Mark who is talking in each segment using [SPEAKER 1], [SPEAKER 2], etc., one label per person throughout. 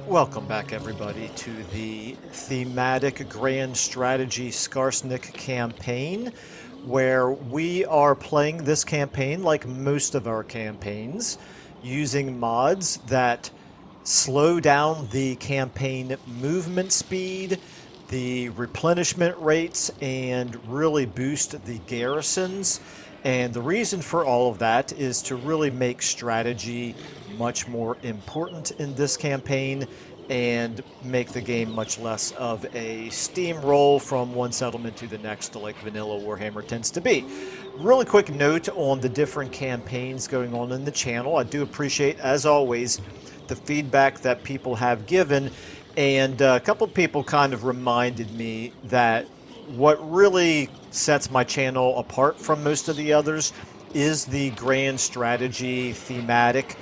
[SPEAKER 1] Welcome back, everybody, to the thematic grand strategy Skarsnik campaign, where we are playing this campaign like most of our campaigns, using mods that slow down the campaign movement speed, the replenishment rates, and really boost the garrisons. And the reason for all of that is to really make strategy much more important in this campaign and make the game much less of a steamroll from one settlement to the next, like vanilla Warhammer tends to be. Really quick note on the different campaigns going on in the channel. I do appreciate, as always, the feedback that people have given, and a couple of people kind of reminded me that what really sets my channel apart from most of the others is the grand strategy thematic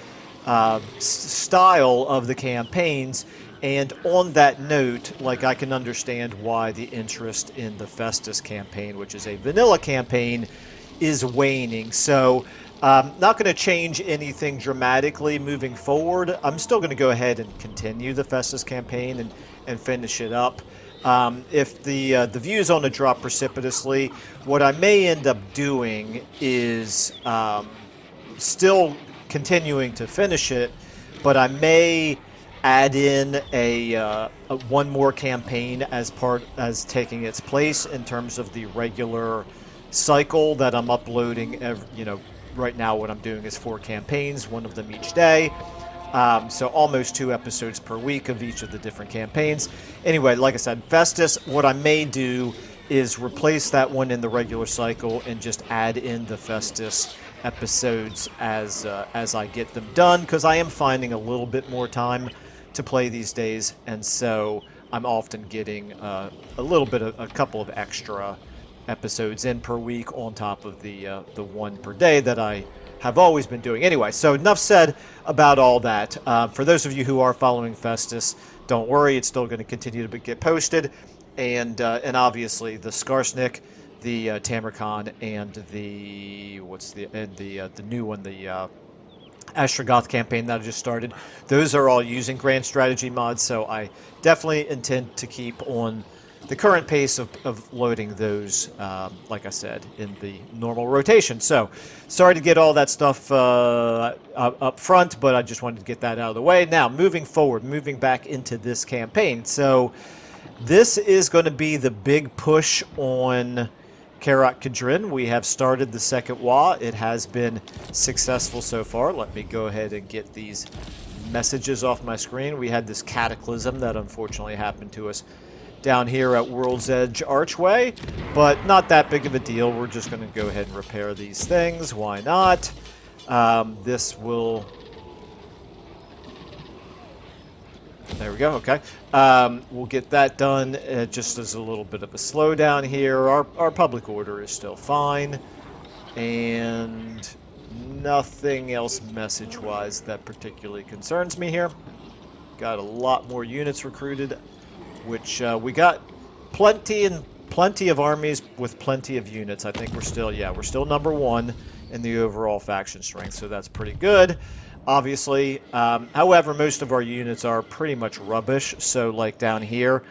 [SPEAKER 1] style of the campaigns. And on that note, like, I can understand why the interest in the Festus campaign, which is a vanilla campaign, is waning. So not going to change anything dramatically moving forward. I'm still going to go ahead and continue the Festus campaign and finish it up. If the views on it drop precipitously, what I may end up doing is still continuing to finish it, but I may add in a one more campaign as taking its place in terms of the regular cycle that I'm uploading. Right now what I'm doing is 4 campaigns, one of them each day. So almost 2 episodes per week of each of the different campaigns. Anyway, like I said, Festus, what I may do is replace that one in the regular cycle and just add in the Festus episodes as I get them done, because I am finding a little bit more time to play these days, and so I'm often getting a couple of extra episodes in per week on top of the one per day that I have always been doing. Anyway, so enough said about all that. For those of you who are following Festus, don't worry, it's still going to continue to get posted, and obviously the Skarsnik, the Tamarkan, and the new one, the Astrogoth campaign that I just started. Those are all using grand strategy mods, so I definitely intend to keep on the current pace of loading those, like I said, in the normal rotation. So, sorry to get all that stuff up front, but I just wanted to get that out of the way. Now, moving forward, moving back into this campaign. So, this is going to be the big push on Karak Kadrin. We have started the second WAAAGH. It has been successful so far. Let me go ahead and get these messages off my screen. We had this cataclysm that unfortunately happened to us down here at World's Edge Archway, but not that big of a deal. We're just going to go ahead and repair these things. Why not? This will... There we go, okay. We'll get that done just as a little bit of a slowdown here. Our public order is still fine, and nothing else message-wise that particularly concerns me here. Got a lot more units recruited, which we got plenty of armies with plenty of units. I think we're still number 1 in the overall faction strength, so that's pretty good. Obviously, however, most of our units are pretty much rubbish. So, like down here,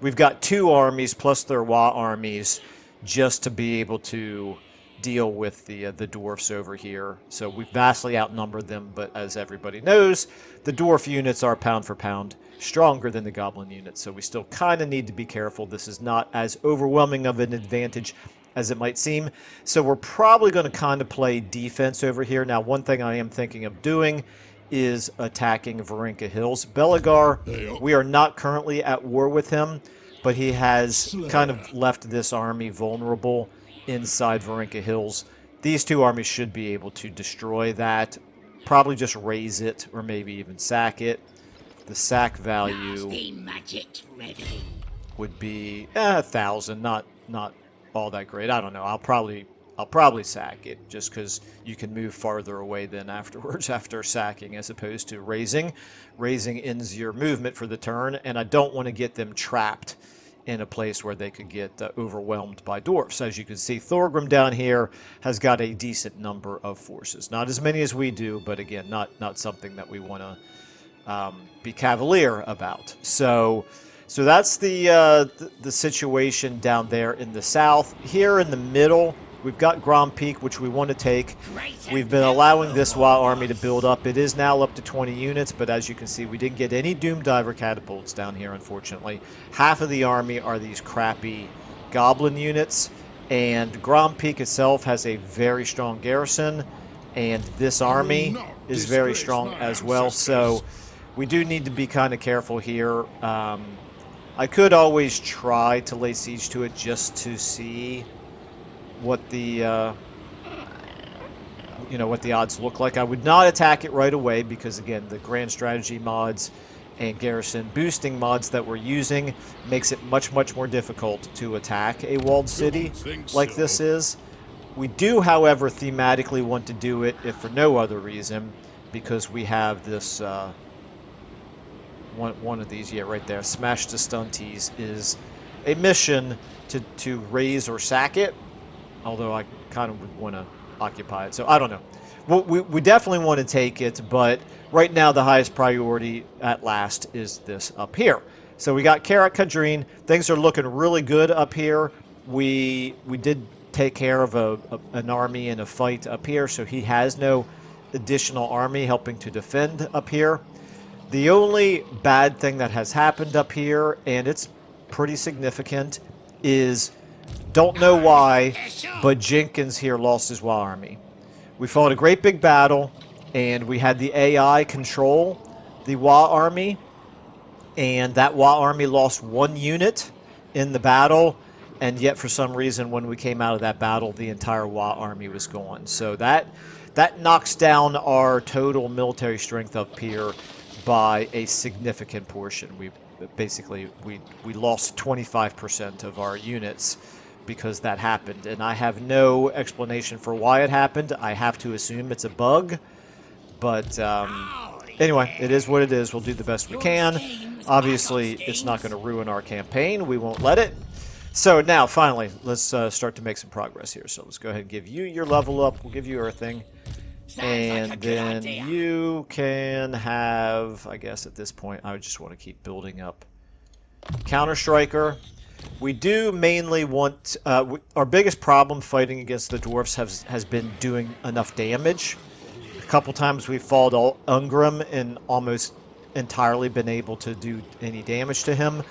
[SPEAKER 1] we've got 2 armies plus their WAAAGH armies just to be able to deal with the dwarfs over here. So we vastly outnumber them, but as everybody knows, the dwarf units are pound for pound stronger than the goblin units. So we still kind of need to be careful. This is not as overwhelming of an advantage as it might seem. So we're probably going to kind of play defense over here. Now, one thing I am thinking of doing is attacking Varinka Hills. Belagar, we are not currently at war with him, but he has kind of left this army vulnerable inside Varinka Hills. These 2 armies should be able to destroy that, probably just raise it, or maybe even sack it. The sack value would be 1,000, not all that great. I don't know. I'll probably sack it, just because you can move farther away then afterwards after sacking, as opposed to raising. Raising ends your movement for the turn, and I don't want to get them trapped in a place where they could get overwhelmed by dwarfs. As you can see, Thorgrim down here has got a decent number of forces. Not as many as we do, but again, not something that we want to be cavalier about. So that's the situation down there in the south. Here in the middle, we've got Grand Peak, which we want to take. We've been allowing this WAAAGH army to build up. It is now up to 20 units, but as you can see, we didn't get any Doom Diver catapults down here, unfortunately. Half of the army are these crappy Goblin units, and Grand Peak itself has a very strong garrison, and this army is very strong as well, so we do need to be kind of careful here. I could always try to lay siege to it just to see what the what the odds look like. I would not attack it right away because, again, the grand strategy mods and garrison boosting mods that we're using makes it much more difficult to attack a walled city like this is. We do, however, thematically want to do it, if for no other reason, because we have this one of these, yeah, right there. Smash the Stunties is a mission to raise or sack it, although I kind of would want to occupy it. So I don't know. Well, we definitely want to take it, but right now the highest priority at last is this up here. So we got Karak, Kadrin. Things are looking really good up here. We did take care of an army in a fight up here, so he has no additional army helping to defend up here. The only bad thing that has happened up here, and it's pretty significant, is, don't know why, but Jenkins here lost his WAAAGH army. We fought a great big battle, and we had the AI control the WAAAGH army, and that WAAAGH army lost 1 unit in the battle, and yet for some reason when we came out of that battle, the entire WAAAGH army was gone. So that knocks down our total military strength up here by a significant portion. We lost 25% of our units because that happened, and I have no explanation for why it happened. I have to assume it's a bug, but anyway, it is what it is. We'll do the best we can. Obviously, it's not going to ruin our campaign. We won't let it. So now, finally, let's start to make some progress here. So let's go ahead and give you your level up. We'll give you earthing. And then you can have, I guess at this point, I just want to keep building up Counter Striker. We do mainly want, our biggest problem fighting against the dwarfs has been doing enough damage. A couple times we've fought Ungrim and almost entirely been able to do any damage to him.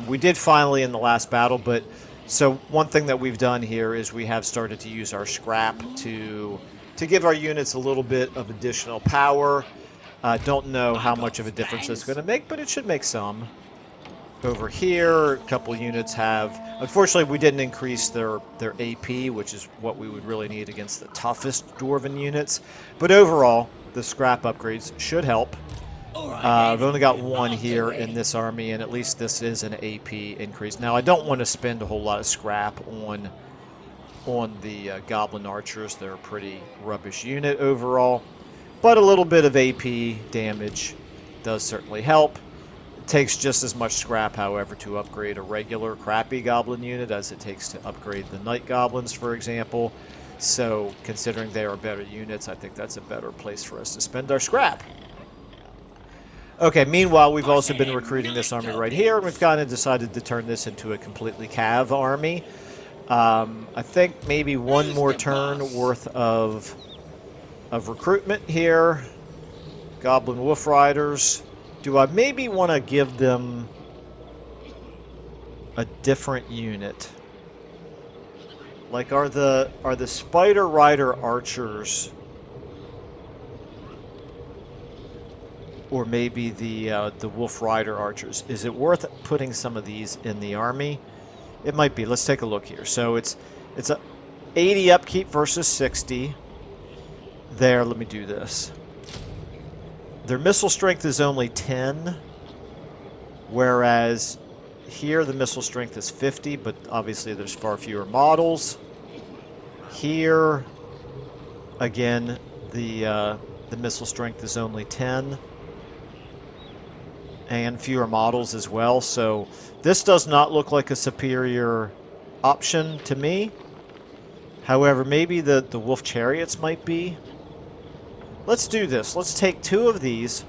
[SPEAKER 1] We did finally in the last battle, but so one thing that we've done here is we have started to use our scrap to give our units a little bit of additional power. Don't know how much of a difference it's going to make, but it should make some. Over here, a couple units have... Unfortunately, we didn't increase their AP, which is what we would really need against the toughest Dwarven units. But overall, the scrap upgrades should help. I've only got 1 here in this army, and at least this is an AP increase. Now, I don't want to spend a whole lot of scrap on the Goblin Archers. They're a pretty rubbish unit overall. But a little bit of AP damage does certainly help. It takes just as much scrap, however, to upgrade a regular crappy Goblin unit as it takes to upgrade the Night Goblins, for example. So, considering they are better units, I think that's a better place for us to spend our scrap. Okay, meanwhile, we've also been recruiting this army right here, and we've kind of decided to turn this into a completely cav army. I think maybe 1 more turn worth of recruitment here. Goblin Wolf Riders. Do I maybe want to give them a different unit? Like, are the Spider Rider Archers, or maybe the Wolf Rider Archers, is it worth putting some of these in the army? It might be. Let's take a look here. So it's a 80 upkeep versus 60. There, let me do this. Their missile strength is only 10, whereas here the missile strength is 50, but obviously there's far fewer models. Here, again, the missile strength is only 10, and fewer models as well. So this does not look like a superior option to me. However, maybe the Wolf Chariots might be. Let's do this. Let's take 2 of these,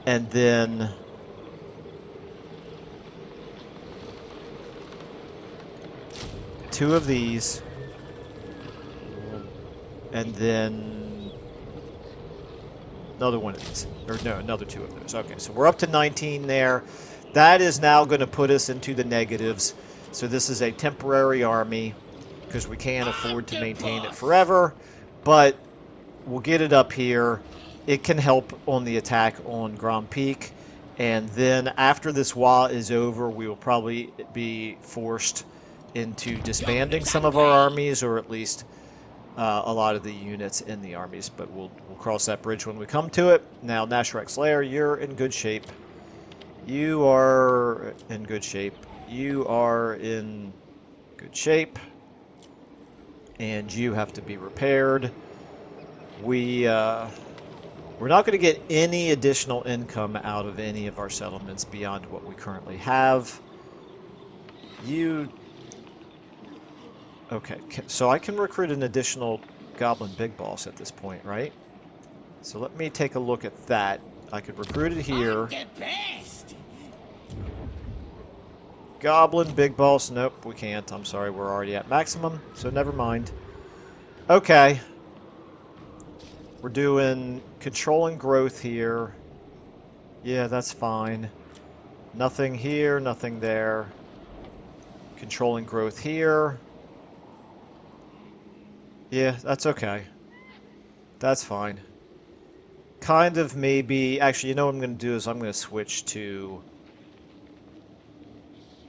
[SPEAKER 1] And then two of these. And then another one of these. Or no, another two of those. Okay, so we're up to 19 there. That is now going to put us into the negatives. So this is a temporary army because we can't afford to maintain it forever. But we'll get it up here. It can help on the attack on Grand Peak. And then after this WAAAGH is over, we will probably be forced into disbanding some of our armies, or at least a lot of the units in the armies. But we'll cross that bridge when we come to it. Now, Nashrak Slayer, you're in good shape. You are in good shape. You are in good shape. And you have to be repaired. We're not going to get any additional income out of any of our settlements beyond what we currently have. Okay, so I can recruit an additional Goblin Big Boss at this point, right? So let me take a look at that. I could recruit it here. Goblin Big Boss, nope, we can't. I'm sorry, we're already at maximum, so never mind. Okay. We're doing controlling growth here. Yeah, that's fine. Nothing here, nothing there. Controlling growth here. Yeah, that's okay. That's fine. Kind of maybe... Actually, you know what I'm going to do is I'm going to switch to...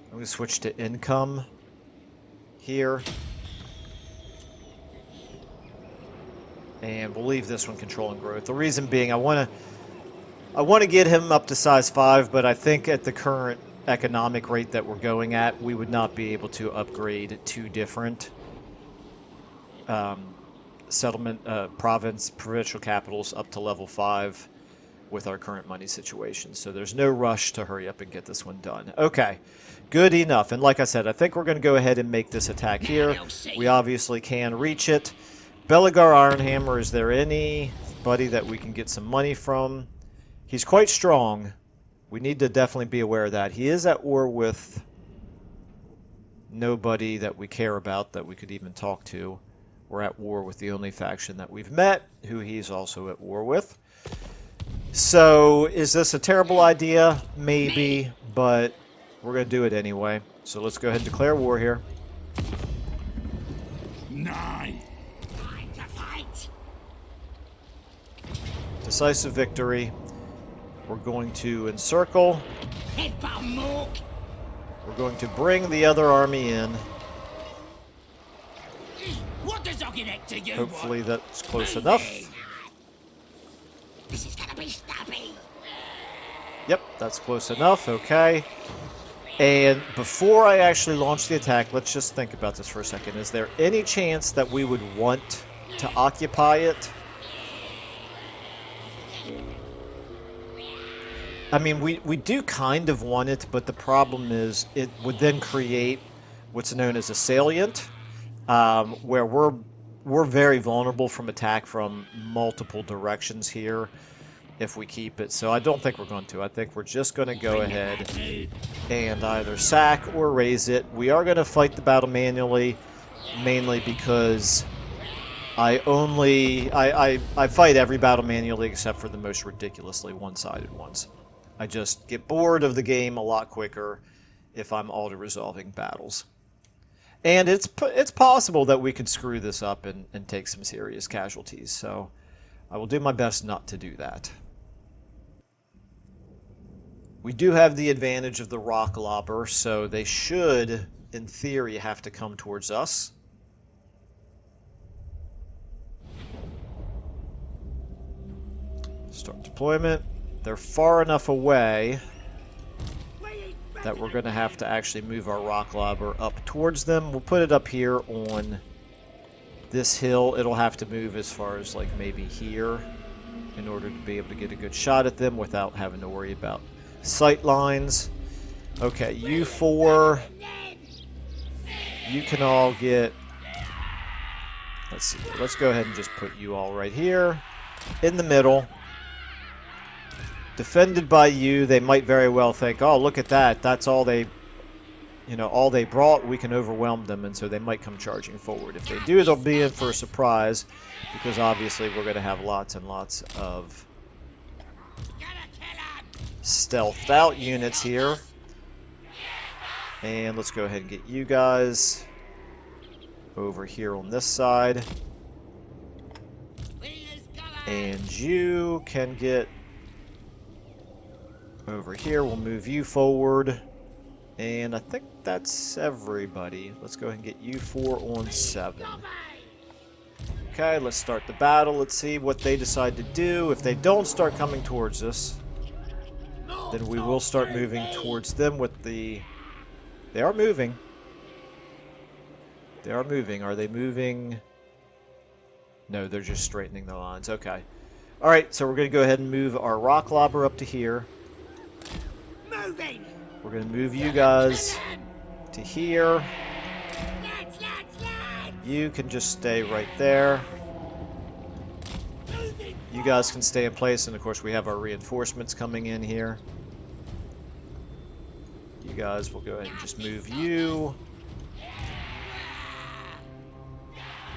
[SPEAKER 1] I'm going to switch to income here. And we'll leave this one controlling growth. The reason being, I want to get him up to size 5, but I think at the current economic rate that we're going at, we would not be able to upgrade 2 different provincial capitals up to level 5 with our current money situation. So there's no rush to hurry up and get this one done. Okay, good enough. And like I said, I think we're going to go ahead and make this attack here. We obviously can reach it. Belagar Ironhammer, is there anybody that we can get some money from? He's quite strong. We need to definitely be aware of that. He is at war with nobody that we care about that we could even talk to. We're at war with the only faction that we've met, who he's also at war with. So, is this a terrible idea? Maybe, but we're going to do it anyway. So let's go ahead and declare war here.
[SPEAKER 2] 9. Time to fight.
[SPEAKER 1] Decisive victory. We're going to encircle. We're going to bring the other army in.
[SPEAKER 2] What does to you?
[SPEAKER 1] Hopefully that's close enough.
[SPEAKER 2] This is gonna be stubby.
[SPEAKER 1] Yep, that's close enough. Okay. And before I actually launch the attack, let's just think about this for a second. Is there any chance that we would want to occupy it? I mean, we do kind of want it, but the problem is it would then create what's known as a salient, where we're very vulnerable from attack from multiple directions here if we keep it. So I don't think we're going to. I think we're just going to go ahead and either sack or raise it. We are going to fight the battle manually, mainly because I fight every battle manually except for the most ridiculously one-sided ones. I just get bored of the game a lot quicker if I'm auto-resolving battles. And it's possible that we could screw this up and take some serious casualties, so I will do my best not to do that. We do have the advantage of the rock lobber, so they should, in theory, have to come towards us. Start deployment. They're far enough away that we're going to have to actually move our rock lobber up towards them. We'll put it up here on this hill. It'll have to move as far as like maybe here in order to be able to get a good shot at them without having to worry about sight lines. Okay, you four, you can all get, let's see, let's go ahead and just put you all right here in the middle. defended by you, they might very well think, oh, look at that. That's all they, all they brought. We can overwhelm them, and so they might come charging forward. If they do, they'll be in for a surprise, because obviously we're going to have lots and lots of stealthed out units here. And let's go ahead and get you guys over here on this side. And you can get over here. We'll move you forward. And I think that's everybody. Let's go ahead and get you 4 on 7. Okay, let's start the battle. Let's see what they decide to do. If they don't start coming towards us, then we will start moving towards them with the... They are moving. They are moving. Are they moving? No, they're just straightening the lines. Okay. Alright, so we're going to go ahead and move our rock lobber up to here.
[SPEAKER 2] Moving.
[SPEAKER 1] We're going to move you guys to here. You can just stay right there. You guys can stay in place, and of course we have our reinforcements coming in here. You guys will go ahead and just move you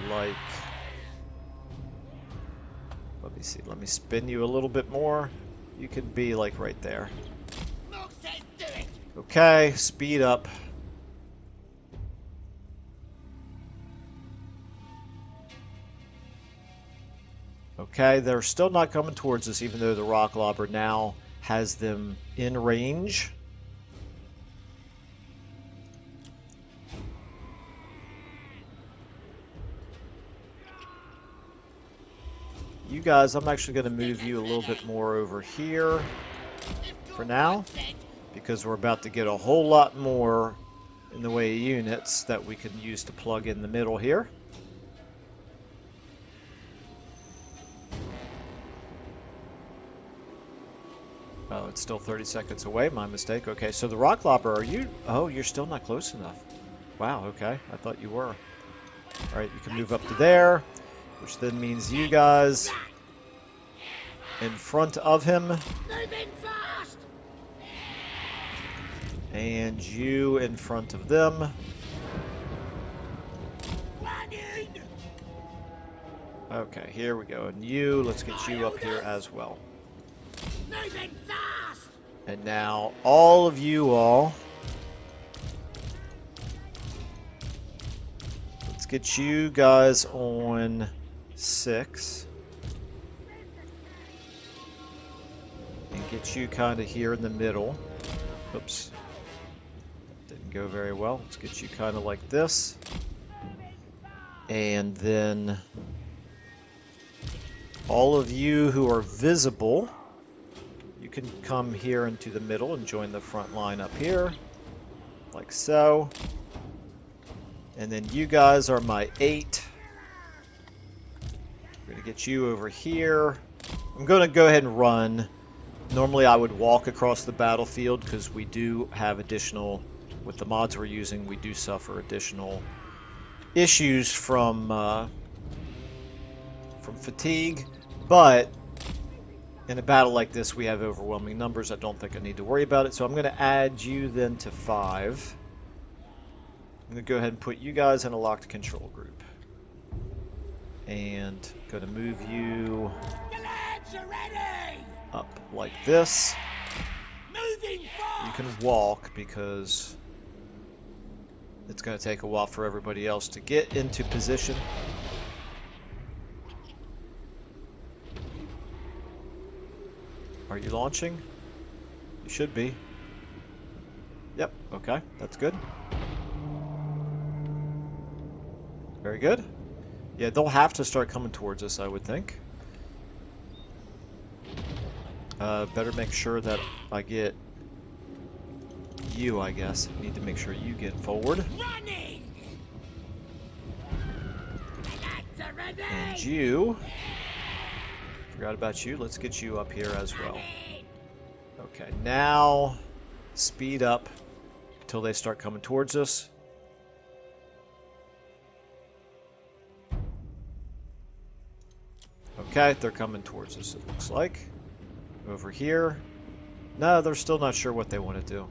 [SPEAKER 1] like... Let me see, let me spin you a little bit more. You could be like right there. Okay, speed up. Okay, they're still not coming towards us, even though the rock lobber now has them in range. You guys, I'm actually going to move you a little bit more over here for now, because we're about to get a whole lot more in the way of units that we can use to plug in the middle here. Oh, it's still 30 seconds away. My mistake. Okay, so the rock lobber, are you... Oh, you're still not close enough. Wow, okay. I thought you were. Alright, you can move up to there, which then means you guys in front of him. And you in front of them. Okay, here we go. And you, let's get you up here as well. And now, all of you all. Let's get you guys on 6. And get you kind of here in the middle. Oops. Didn't go very well. Let's get you kind of like this. And then all of you who are visible, you can come here into the middle and join the front line up here, like so. And then you guys are my 8. We're going to get you over here. I'm going to go ahead and run. Normally I would walk across the battlefield because we do have additional, with the mods we're using, we do suffer additional issues from fatigue. But in a battle like this, we have overwhelming numbers. I don't think I need to worry about it. So I'm going to add you then to 5. I'm going to go ahead and put you guys in a locked control group. And going to move you up like this. You can walk because it's going to take a while for everybody else to get into position. Are you launching? You should be. Yep, okay, that's good. Very good. Yeah, they'll have to start coming towards us, I would think. Better make sure that I get you, I guess. Need to make sure you get forward. And you... Forgot about you. Let's get you up here as well. Okay, now speed up until they start coming towards us. Okay, they're coming towards us, it looks like. Over here. No, they're still not sure what they want to do.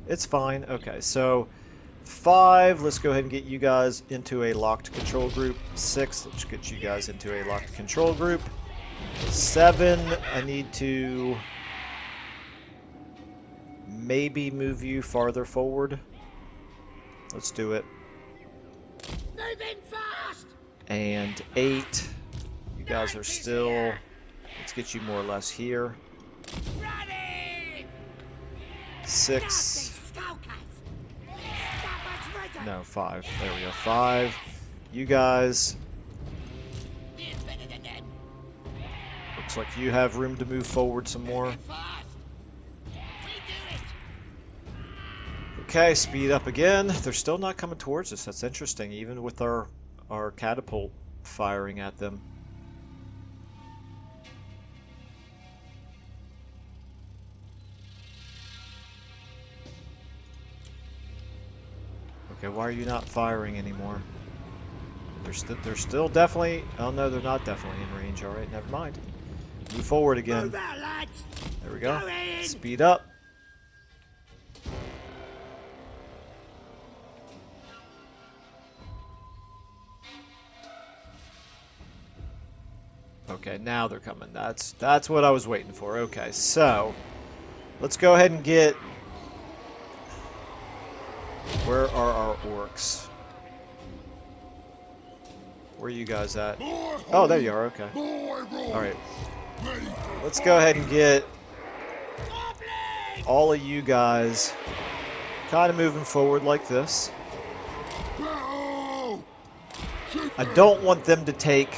[SPEAKER 1] It's fine. Okay, so 5, let's go ahead and get you guys into a locked control group. 6, let's get you guys into a locked control group. 7, I need to maybe move you farther forward. Let's do it.
[SPEAKER 2] Moving fast.
[SPEAKER 1] And 8, you guys are still... Let's get you more or less here.
[SPEAKER 2] Ready.
[SPEAKER 1] 6...
[SPEAKER 2] Ready.
[SPEAKER 1] No, 5. There we go. 5. You guys... Looks like you have room to move forward some more. Okay, speed up again. They're still not coming towards us. That's interesting, even with our catapult firing at them. Okay, why are you not firing anymore? They're still definitely... Oh no, they're not definitely in range. Alright, never mind. Move forward again.
[SPEAKER 2] Move out, lads.
[SPEAKER 1] There we go.
[SPEAKER 2] Go in.
[SPEAKER 1] Speed up. Okay, now they're coming. That's what I was waiting for. Okay, so let's go ahead and get... Where are our orcs? Where are you guys at? Oh, there you are. Okay. Alright. Let's go ahead and get all of you guys kind of moving forward like this. I don't want them to take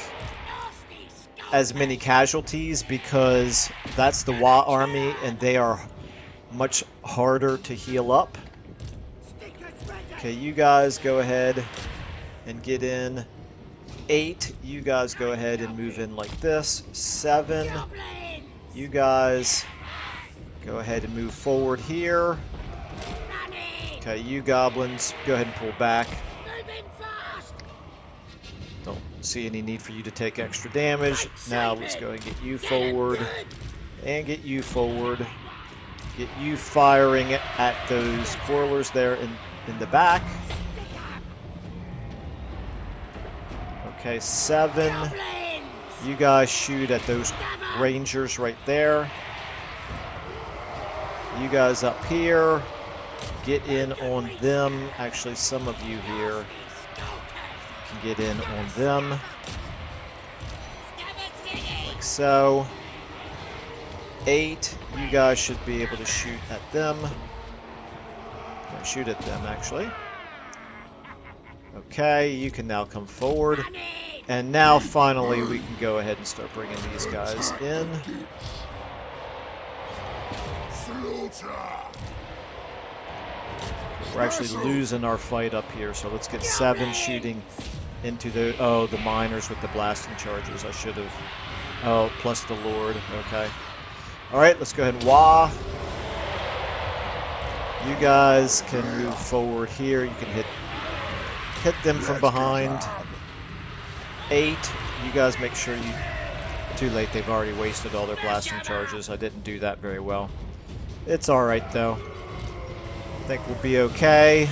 [SPEAKER 1] as many casualties because that's the WAAAGH army and they are much harder to heal up. Okay, you guys go ahead and get in. 8, you guys go ahead and move in like this. 7, you guys go ahead and move forward here. Okay, you goblins, go ahead and pull back. Don't see any need for you to take extra damage. Now let's go and get you forward. And get you forward. Get you firing at those coilers there in the back. Okay, 7. You guys shoot at those rangers right there. You guys up here. Get in on them. Actually, some of you here can get in on them. Like so. 8. You guys should be able to shoot at them. No, shoot at them, actually. Okay, you can now come forward. And now, finally, we can go ahead and start bringing these guys in. We're actually losing our fight up here, so let's get 7 shooting into the... Oh, the miners with the blasting charges. I should have... Oh, plus the Lord. Okay. Alright, let's go ahead and WAAAGH. You guys can move forward here. You can hit them from behind. 8, you guys make sure you... Too late, they've already wasted all their blasting charges. I didn't do that very well. It's alright, though. I think we'll be okay.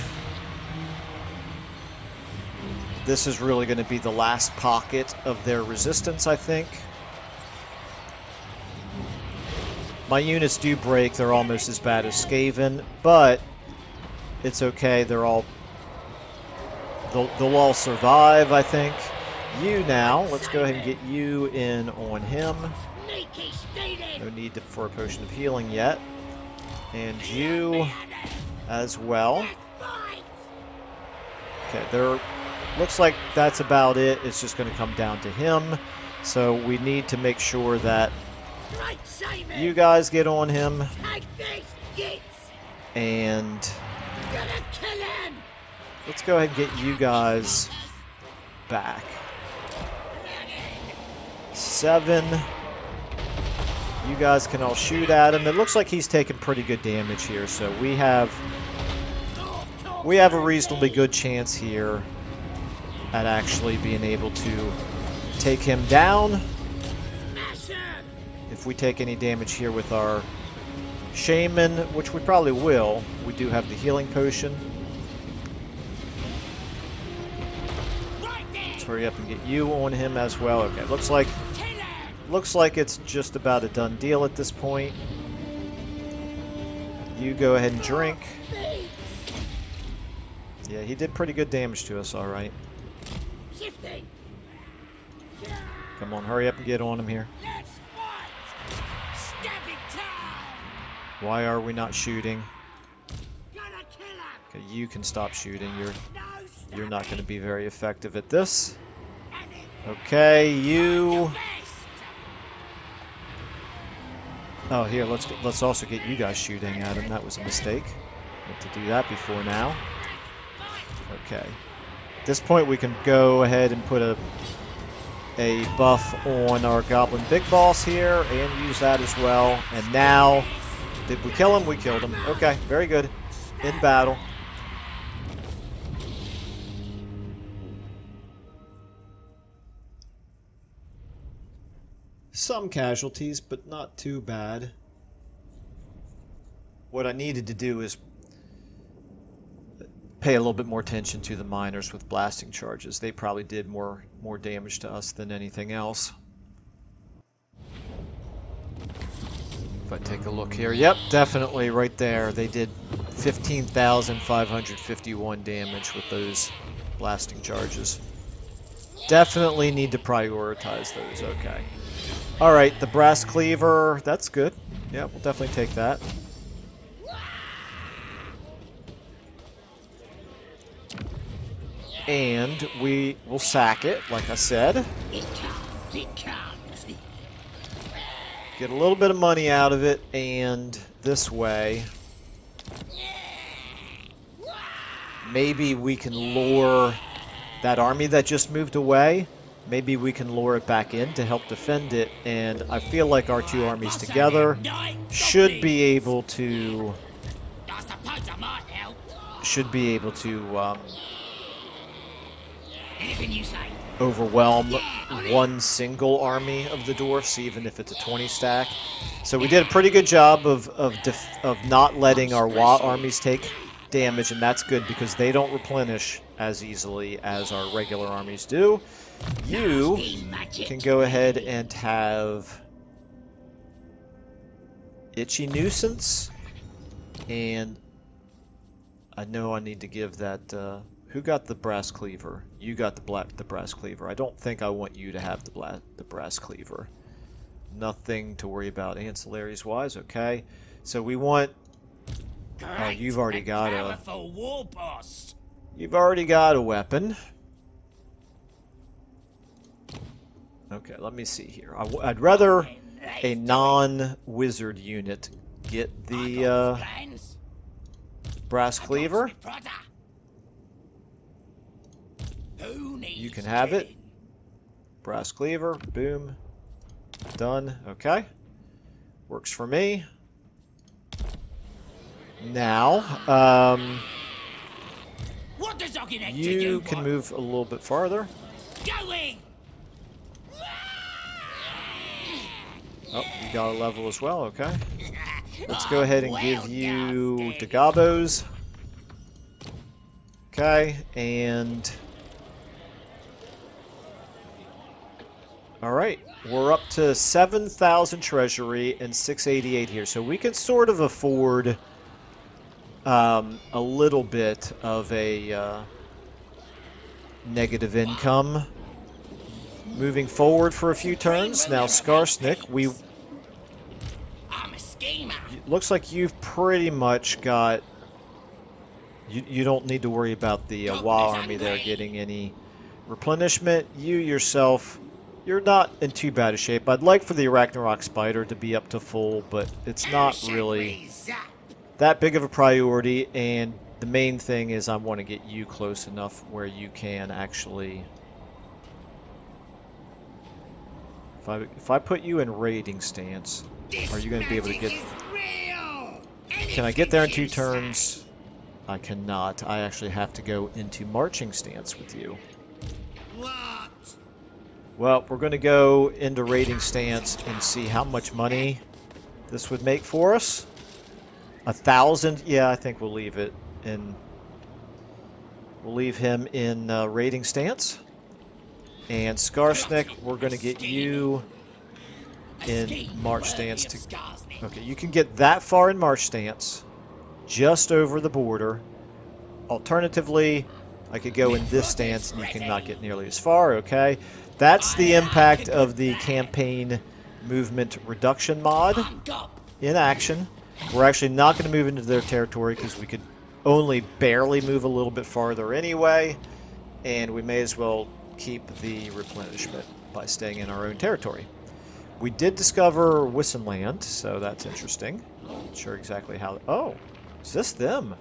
[SPEAKER 1] This is really going to be the last pocket of their resistance, I think. My units do break. They're almost as bad as Skaven, but it's okay. They'll all survive, I think. You now, let's go ahead and get you in on him. No need for a potion of healing yet. And you as well. Okay, there looks like that's about it. It's just going to come down to him. So we need to make sure that you guys get on him. And let's go ahead and get you guys back. 7. You guys can all shoot at him. It looks like he's taking pretty good damage here, so we have a reasonably good chance here at actually being able to take him down. If we take any damage here with our Shaman, which we probably will. We do have the healing potion. Let's hurry up and get you on him as well. Okay, looks like it's just about a done deal at this point. You go ahead and drink. Yeah, he did pretty good damage to us, all right.
[SPEAKER 2] Shifting.
[SPEAKER 1] Come on, hurry up and get on him here.
[SPEAKER 2] Let's fight. Stabbing time.
[SPEAKER 1] Why are we not shooting?
[SPEAKER 2] Gonna kill him.
[SPEAKER 1] Okay, you can stop shooting.
[SPEAKER 2] No
[SPEAKER 1] You're not going to be very effective at this.
[SPEAKER 2] stabbing.
[SPEAKER 1] Okay, you. Oh, here, let's also get you guys shooting at him. That was a mistake. Meant to do that before now. Okay. At this point, we can go ahead and put a buff on our Goblin Big Boss here and use that as well. And now, did we kill him? We killed him. Okay, very good. In battle. Some casualties, but not too bad. What I needed to do is pay a little bit more attention to the miners with blasting charges. They probably did more damage to us than anything else. If I take a look here, yep, definitely right there. They did 15,551 damage with those blasting charges. Definitely need to prioritize those, okay. Alright, the brass cleaver, that's good. Yeah, we'll definitely take that. And we will sack it, like I said.
[SPEAKER 2] It comes.
[SPEAKER 1] Get a little bit of money out of it, and this way, maybe we can lure that army that just moved away. Maybe we can lure it back in to help defend it, and I feel like our two armies together should be able to
[SPEAKER 2] Anything you say.
[SPEAKER 1] overwhelm one single army of the dwarfs, even if it's a 20 stack. So we did a pretty good job of not letting our WAAAGH armies take damage, and that's good because they don't replenish as easily as our regular armies do. You can go ahead and have Itchy Nuisance, and I know I need to give that. Who got the brass cleaver? You got the brass cleaver. I don't think I want you to have the brass cleaver. Nothing to worry about ancillaries wise. Okay, so we want. Oh, you've already got a.
[SPEAKER 2] War boss.
[SPEAKER 1] You've already got a weapon. Okay, let me see here. I'd rather a non-wizard unit get the brass cleaver. You can have it. Brass cleaver. Boom. Done. Okay. Works for me. Now, you can move a little bit farther.
[SPEAKER 2] Going.
[SPEAKER 1] Oh, you got a level as well, okay. Let's go ahead and give you Dagabos. Okay, and... Alright, we're up to 7,000 treasury and 688 here, so we can sort of afford a little bit of a negative income moving forward for a few turns. Now, Skarsnik,
[SPEAKER 2] I'm a schemer.
[SPEAKER 1] looks like you've pretty much got... You don't need to worry about the WAAAGH army there getting any replenishment. You yourself, you're not in too bad a shape. I'd like for the Arachnarok Spider to be up to full, but it's not really that big of a priority, and the main thing is I want to get you close enough where you can actually... If I put you in raiding stance, are you going to be able to get... Can I get there in 2 turns? I cannot. I actually have to go into marching stance with you.
[SPEAKER 2] What?
[SPEAKER 1] Well, we're going to go into raiding stance and see how much money this would make for us. 1,000. Yeah, I think we'll leave it in. We'll leave him in raiding stance. And Skarsnik, we're going to get you in march stance. Okay, you can get that far in march stance, just over the border. Alternatively, I could go in this stance and you cannot get nearly as far, okay? That's the impact of the campaign movement reduction mod in action. We're actually not going to move into their territory because we could only barely move a little bit farther anyway, and we may as well keep the replenishment by staying in our own territory. We did discover Wissenland, so that's interesting. Not sure exactly how... Oh, is this them?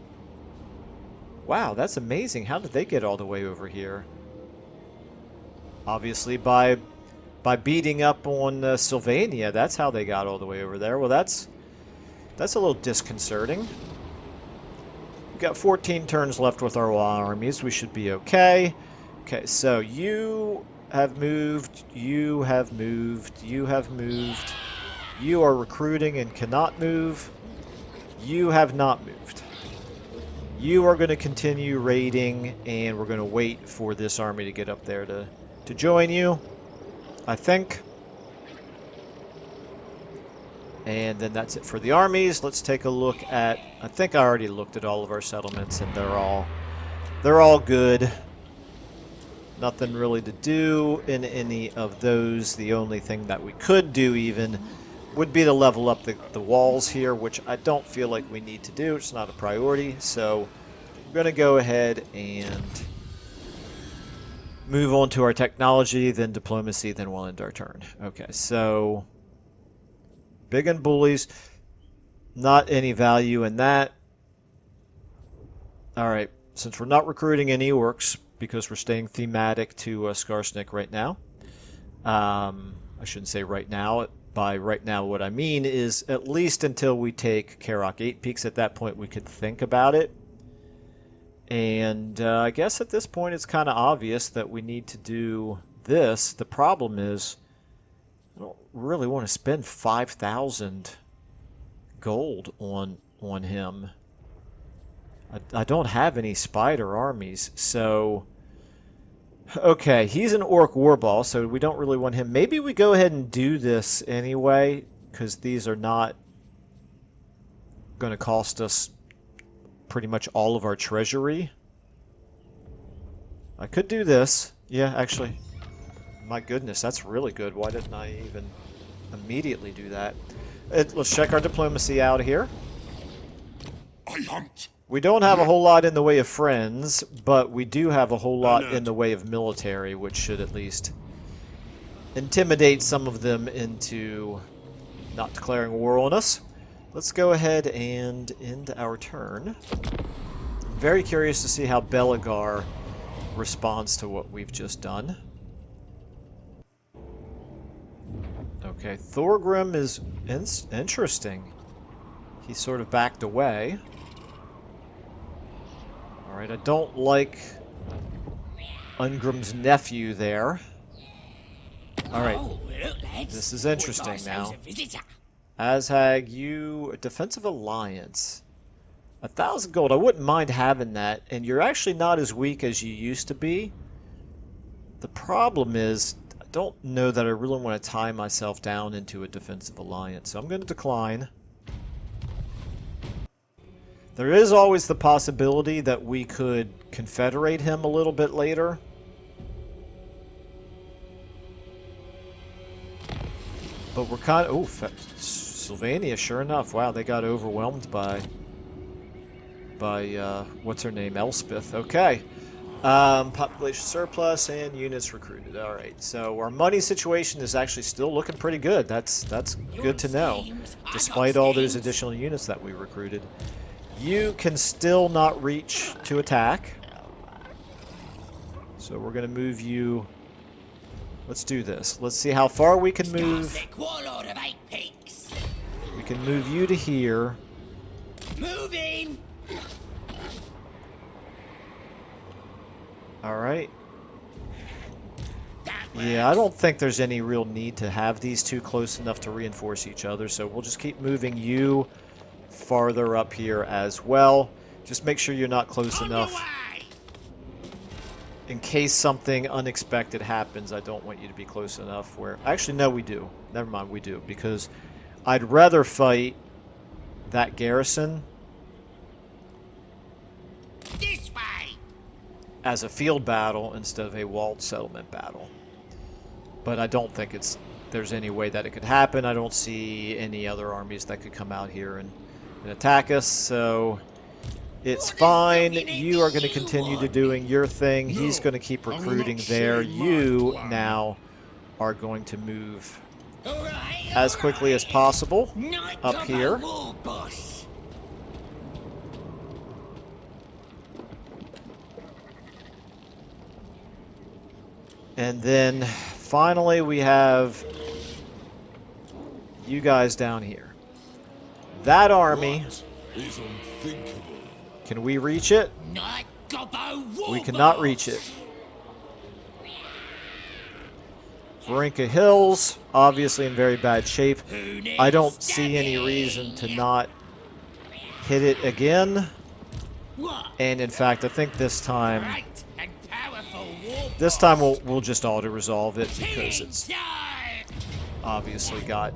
[SPEAKER 1] Wow, that's amazing. How did they get all the way over here? Obviously by beating up on Sylvania. That's how they got all the way over there. Well, that's a little disconcerting. We've got 14 turns left with our armies. We should be okay. Okay, so you have moved, you have moved, you have moved. You are recruiting and cannot move. You have not moved. You are going to continue raiding, and we're going to wait for this army to get up there to join you, I think. And then that's it for the armies. Let's take a look at... I think I already looked at all of our settlements, and they're all good. Nothing really to do in any of those. The only thing that we could do even would be to level up the walls here, which I don't feel like we need to do. It's not a priority. So we're going to go ahead and move on to our technology, then diplomacy, then we'll end our turn. Okay, so... Big and bullies, not any value in that. Alright, since we're not recruiting any orcs, because we're staying thematic to Skarsnik right now. I shouldn't say right now. By right now, what I mean is at least until we take Karak 8 Peaks. At that point, we could think about it. And I guess at this point, it's kind of obvious that we need to do this. The problem is... I don't really want to spend 5,000 gold on him. I don't have any spider armies, so... Okay, he's an orc warball, so we don't really want him. Maybe we go ahead and do this anyway, because these are not going to cost us pretty much all of our treasury. I could do this. Yeah, actually... My goodness, that's really good. Why didn't I even immediately do that? Let's check our diplomacy out here. We don't have a whole lot in the way of friends, but we do have a whole lot in the way of military, which should at least intimidate some of them into not declaring war on us. Let's go ahead and end our turn. I'm very curious to see how Belagar responds to what we've just done. Okay, Thorgrim is interesting. He sort of backed away. Alright, I don't like Ungrim's nephew there. Alright, this is interesting now. WAAAGH, you... A defensive alliance. 1,000 gold, I wouldn't mind having that. And you're actually not as weak as you used to be. The problem is... I don't know that I really want to tie myself down into a defensive alliance, so I'm going to decline. There is always the possibility that we could confederate him a little bit later. But we're kind of... Oh, Sylvania, sure enough. Wow, they got overwhelmed by what's her name? Elspeth. Okay. Population surplus and units recruited. Alright, so our money situation is actually still looking pretty good. That's good to know, despite all those additional units that we recruited. You can still not reach to attack. So we're going to move you... Let's do this. Let's see how far we can move. We can move you to here.
[SPEAKER 2] Moving!
[SPEAKER 1] Alright. Yeah, I don't think there's any real need to have these two close enough to reinforce each other, so we'll just keep moving you farther up here as well. Just make sure you're not close
[SPEAKER 2] On
[SPEAKER 1] enough.
[SPEAKER 2] your way.
[SPEAKER 1] In case something unexpected happens, I don't want you to be close enough where... Actually, no, we do. Never mind, we do. Because I'd rather fight that garrison
[SPEAKER 2] This way.
[SPEAKER 1] as a field battle instead of a walled settlement battle. But I don't think there's any way that it could happen. I don't see any other armies that could come out here and attack us, so it's fine. You are going to continue to doing your thing. He's going to keep recruiting there. You now are going to move as quickly as possible up here. And then finally we have you guys down here. That army,
[SPEAKER 3] Is unthinkable.
[SPEAKER 1] can we reach it? We cannot reach it. Varinka Hills, obviously in very bad shape. I don't see any reason to not hit it again. And in fact, I think this time we'll just auto-resolve it because it's obviously got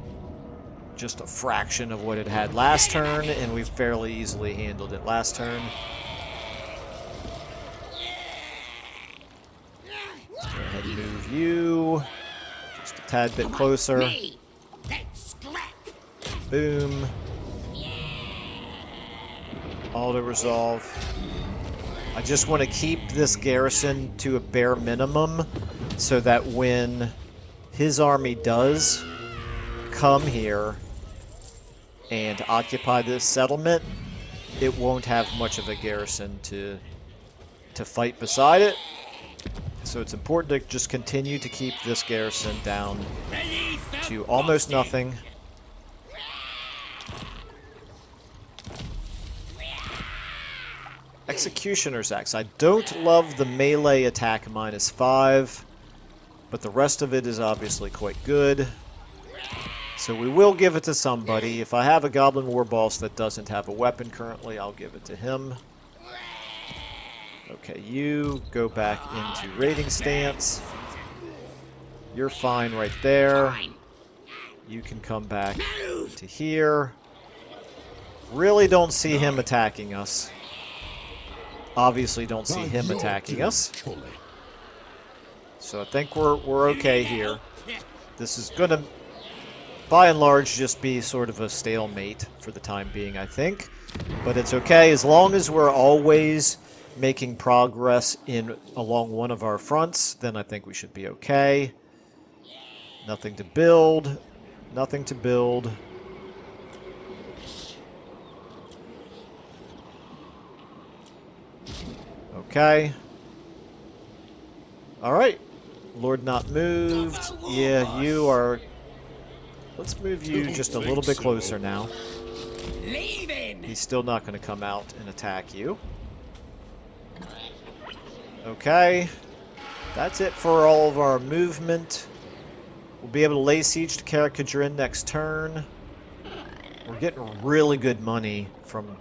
[SPEAKER 1] just a fraction of what it had last turn, and we fairly easily handled it last turn. Go ahead and move you just a tad bit closer. Boom. Auto-resolve. I just want to keep this garrison to a bare minimum so that when his army does come here and occupy this settlement, it won't have much of a garrison to fight beside it. So it's important to just continue to keep this garrison down to almost nothing. Executioner's Axe. I don't love the melee attack -5, but the rest of it is obviously quite good. So we will give it to somebody. If I have a Goblin War Boss that doesn't have a weapon currently, I'll give it to him. Okay, you go back into raiding stance. You're fine right there. You can come back to here. Really don't see him attacking us. Obviously don't see him attacking us. So I think we're okay here. This is going to, by and large, just be sort of a stalemate for the time being, I think. But it's okay as long as we're always making progress along one of our fronts, then I think we should be okay. Nothing to build. Nothing to build. Okay. Alright. Lord not moved. Yeah, you are... Let's move you just a little bit closer now. He's still not going to come out and attack you. Okay. That's it for all of our movement. We'll be able to lay siege to Karak Kadrin next turn. We're getting really good money from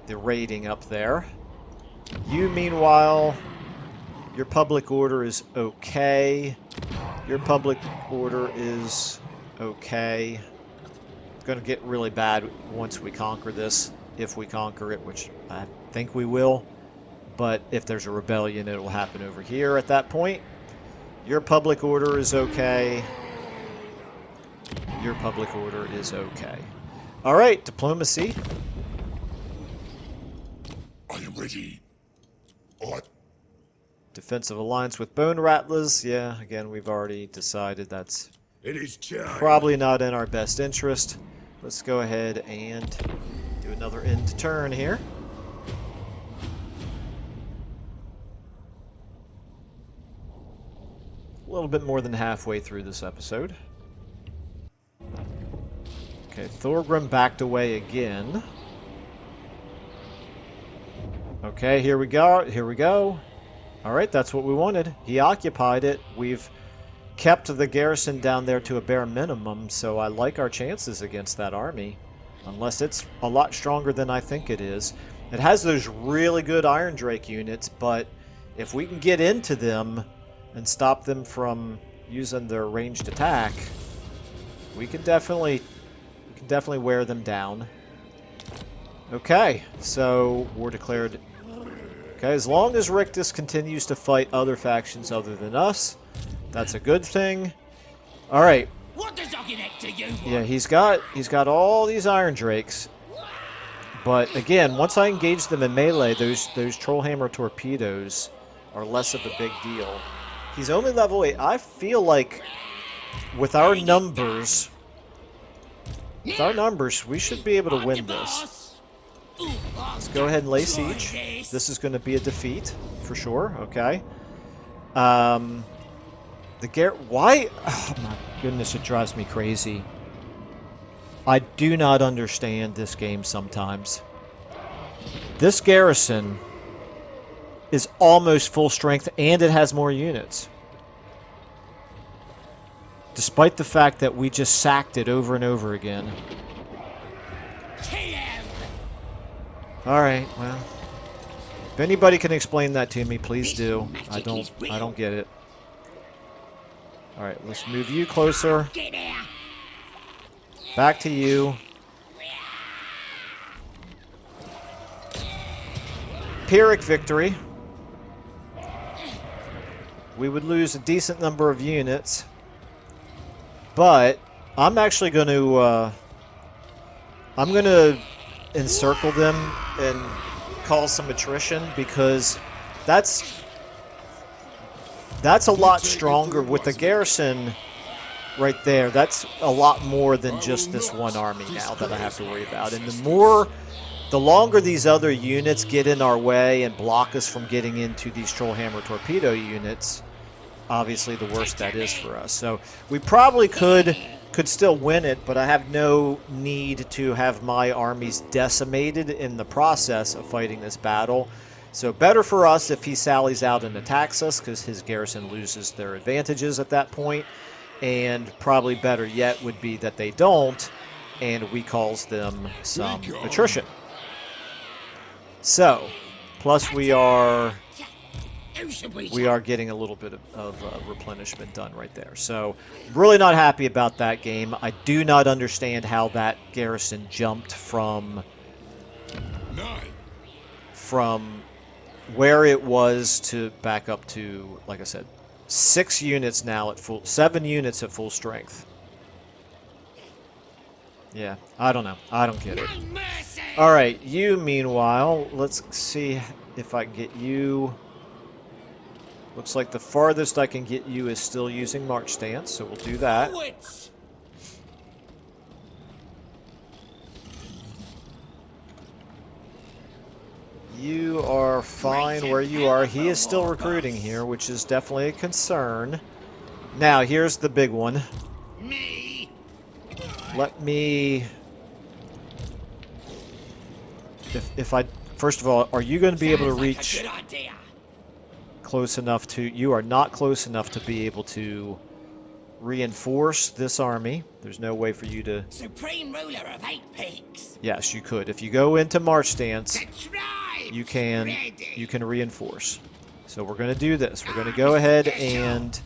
[SPEAKER 1] the raiding up there. You, meanwhile, your public order is okay. Your public order is okay. It's going to get really bad once we conquer this, if we conquer it, which I think we will. But if there's a rebellion, it will happen over here at that point. Your public order is okay. Your public order is okay. All right, diplomacy.
[SPEAKER 3] I am ready. What?
[SPEAKER 1] Defensive alliance with Bone Rattlers. Yeah, again, we've already decided that's
[SPEAKER 3] It is time.
[SPEAKER 1] probably not in our best interest. Let's go ahead and do another end turn here. A little bit more than halfway through this episode. Okay, Thorgrim backed away again. Okay, here we go. Here we go. All right, that's what we wanted. He occupied it. We've kept the garrison down there to a bare minimum, so I like our chances against that army. Unless it's a lot stronger than I think it is. It has those really good Iron Drake units, but if we can get into them and stop them from using their ranged attack, we can definitely wear them down. Okay, so we're declared. Okay, as long as Rictus continues to fight other factions other than us, that's a good thing. All right.
[SPEAKER 2] What does Ogginette to you?
[SPEAKER 1] Yeah, he's got all these Iron Drakes. But again, once I engage them in melee, those Trollhammer torpedoes are less of a big deal. He's only level 8. I feel like with our numbers, we should be able to win this. Let's go ahead and lay siege. This is going to be a defeat for sure. Okay. Why? Oh my goodness, it drives me crazy. I do not understand this game sometimes. This garrison is almost full strength and it has more units. Despite the fact that we just sacked it over and over again. Alright, well. If anybody can explain that to me, please do. I don't get it. Alright, let's move you closer. Back to you. Pyrrhic victory. We would lose a decent number of units. But I'm actually going to encircle them and cause some attrition because that's a lot stronger with the garrison right there. That's a lot more than just this one army now that I have to worry about. And the longer these other units get in our way and block us from getting into these Trollhammer torpedo units, obviously the worse that is for us. So we probably could still win it, but I have no need to have my armies decimated in the process of fighting this battle. So better for us if he sallies out and attacks us, because his garrison loses their advantages at that point. And probably better yet would be that they don't, and we cause them some attrition. So, plus we are getting a little bit of replenishment done right there. So, really not happy about that game. I do not understand how that garrison jumped from where it was to back up to, like I said, 7 units at full strength. Yeah, I don't know. I don't get it. All right, you meanwhile, let's see if I can get you. Looks like the farthest I can get you is still using March Stance, so we'll do that. You are fine where you are. He is still recruiting here, which is definitely a concern. Now, here's the big one. Let me... First of all, are you going to be able to reach close enough to... You are not close enough to be able to reinforce this army. There's no way for you to...
[SPEAKER 2] Supreme ruler of 8 peaks.
[SPEAKER 1] Yes, you could. If you go into March Stance, you can reinforce. So we're going to do this. We're going to go ahead and...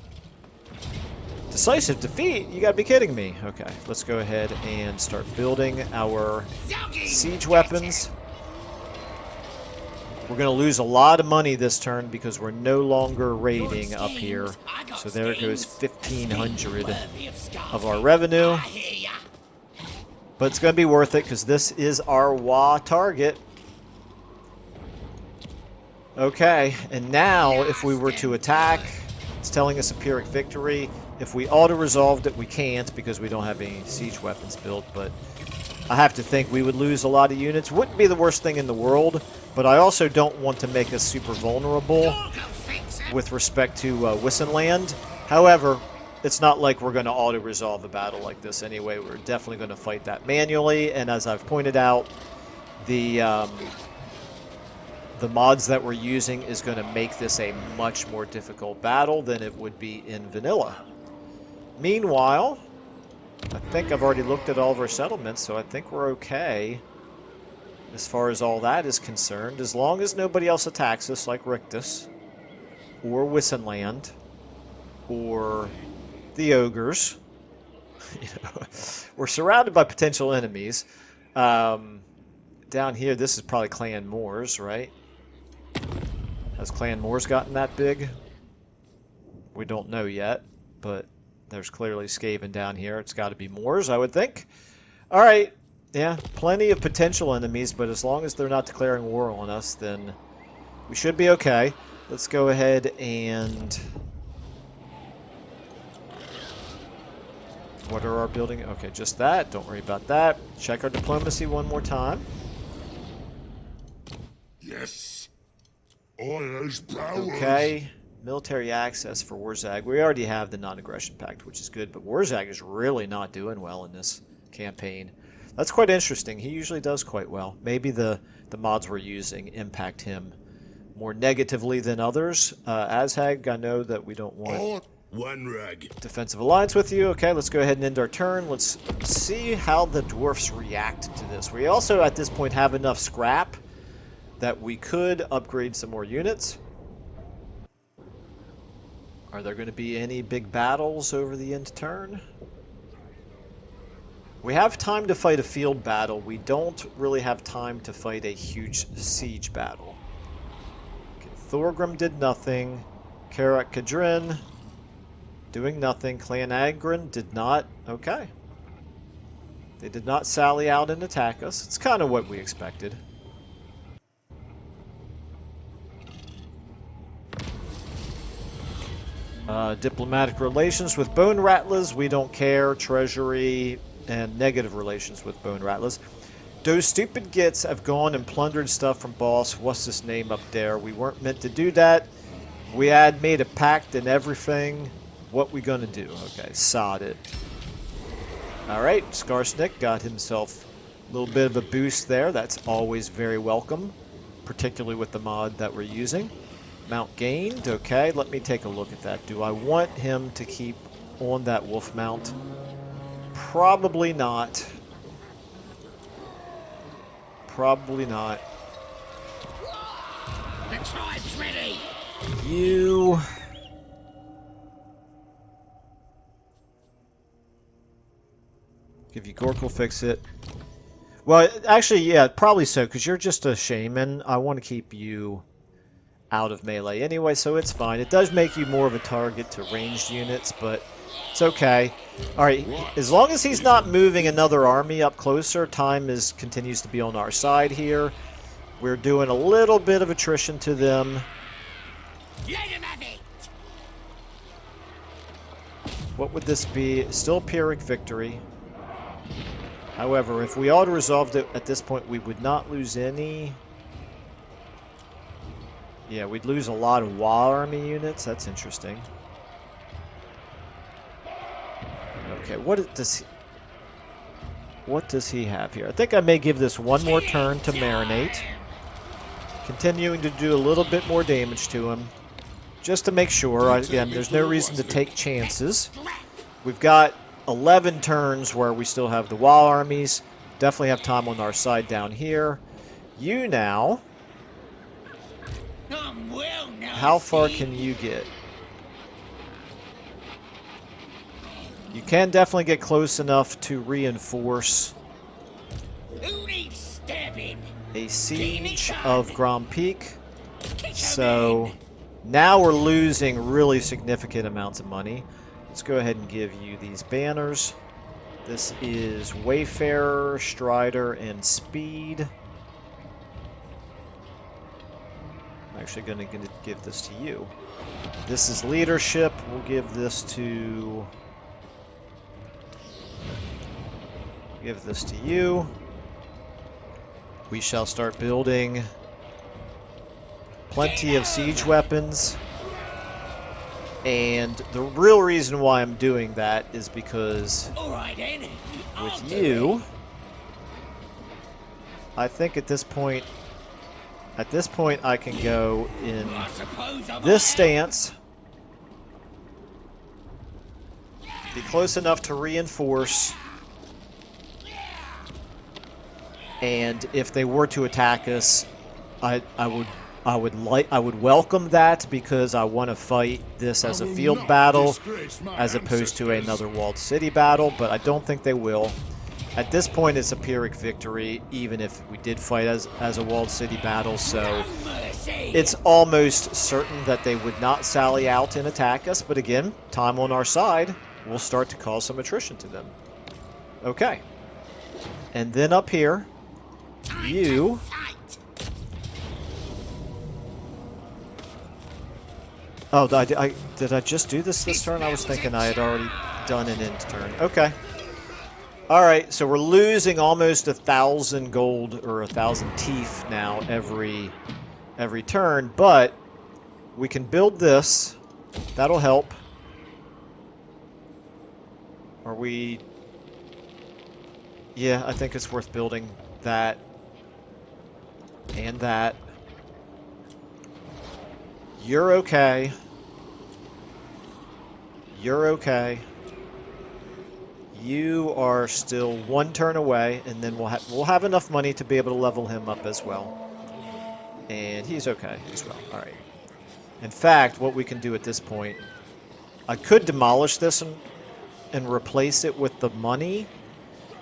[SPEAKER 1] Decisive defeat? You gotta be kidding me. Okay, let's go ahead and start building our siege weapons. We're gonna lose a lot of money this turn because we're no longer raiding up here. So there goes 1,500 of our revenue. But it's gonna be worth it because this is our WAAAGH target. Okay, and now if we were to attack, it's telling us a Pyrrhic victory. If we auto-resolved it, we can't because we don't have any siege weapons built, but I have to think we would lose a lot of units. Wouldn't be the worst thing in the world, but I also don't want to make us super vulnerable with respect to Wissenland. However, it's not like we're going to auto-resolve a battle like this anyway. We're definitely going to fight that manually, and as I've pointed out, the mods that we're using is going to make this a much more difficult battle than it would be in vanilla. Meanwhile, I think I've already looked at all of our settlements, so I think we're okay as far as all that is concerned. As long as nobody else attacks us, like Rictus, or Wissenland, or the ogres. You know, we're surrounded by potential enemies. Down here, this is probably Clan Moors, right? Has Clan Moors gotten that big? We don't know yet, but there's clearly Skaven down here. It's got to be Moors, I would think. All right. Yeah, plenty of potential enemies, but as long as they're not declaring war on us, then we should be okay. Let's go ahead and... What are our building? Okay, just that. Don't worry about that. Check our diplomacy one more time.
[SPEAKER 3] Yes. All has power.
[SPEAKER 1] Okay. Military access for WAAAGH. We already have the non-aggression pact, which is good, but WAAAGH is really not doing well in this campaign. That's quite interesting. He usually does quite well. Maybe the mods we're using impact him more negatively than others. WAAAGH, I know that we don't want
[SPEAKER 3] one rag.
[SPEAKER 1] defensive alliance with you. Okay, let's go ahead and end our turn. Let's see how the dwarfs react to this. We also, at this point, have enough scrap that we could upgrade some more units. Are there going to be any big battles over the end turn? We have time to fight a field battle. We don't really have time to fight a huge siege battle. Okay, Thorgrim did nothing. Karak, Kadrin doing nothing. Clan Agrin did not. Okay. They did not sally out and attack us. It's kind of what we expected. Diplomatic relations with Bone Rattlers, we don't care. Treasury and negative relations with Bone Rattlers. Those stupid gits have gone and plundered stuff from boss. What's his name up there? We weren't meant to do that. We had made a pact and everything. What we gonna do? Okay, sod it. Alright, Skarsnik got himself a little bit of a boost there. That's always very welcome, particularly with the mod that we're using. Mount gained. Okay, let me take a look at that. Do I want him to keep on that wolf mount? Probably not. Probably not.
[SPEAKER 2] The tribe's ready.
[SPEAKER 1] You... Give you Gork'll fix it. Well, actually, yeah, probably so, because you're just a shaman. I want to keep you out of melee anyway, so it's fine. It does make you more of a target to ranged units, but it's okay. Alright, as long as he's not moving another army up closer, time continues to be on our side here. We're doing a little bit of attrition to them.
[SPEAKER 2] Let him have it.
[SPEAKER 1] What would this be? Still Pyrrhic victory. However, if we auto-resolved it at this point, we would not lose any... Yeah, we'd lose a lot of WAAAGH army units. That's interesting. Okay, what does he have here? I think I may give this one more turn to marinate. Continuing to do a little bit more damage to him. Just to make sure. Again, there's no reason to take chances. We've got 11 turns where we still have the WAAAGH armies. Definitely have time on our side down here. You now... How far can you get? You can definitely get close enough to reinforce a siege of Grand Peak. So now we're losing really significant amounts of money. Let's go ahead and give you these banners. This is Wayfarer, Strider, and Speed. I'm actually going to give this to you. This is Leadership. We'll give this to... Give this to you. We shall start building plenty of siege weapons. And the real reason why I'm doing that is because with you, I think at this point I can go in this stance be close enough to reinforce. And if they were to attack us, I would welcome that, because I want to fight this as a field battle as opposed to another walled city battle, but I don't think they will. At this point, it's a Pyrrhic victory, even if we did fight as a walled city battle, so it's almost certain that they would not sally out and attack us, but again, time on our side will start to cause some attrition to them. Okay. And then up here, you... Oh, did I just do this turn? I was thinking I had already done an end turn. Okay. Alright, so we're losing almost 1,000 gold, or 1,000 teeth now every turn, but we can build this. That'll help. Are we... Yeah, I think it's worth building that. And that. You're okay. You're okay. You are still one turn away, and then we'll have enough money to be able to level him up as well. And he's okay as well. All right. In fact, what we can do at this point, I could demolish this and replace it with the money.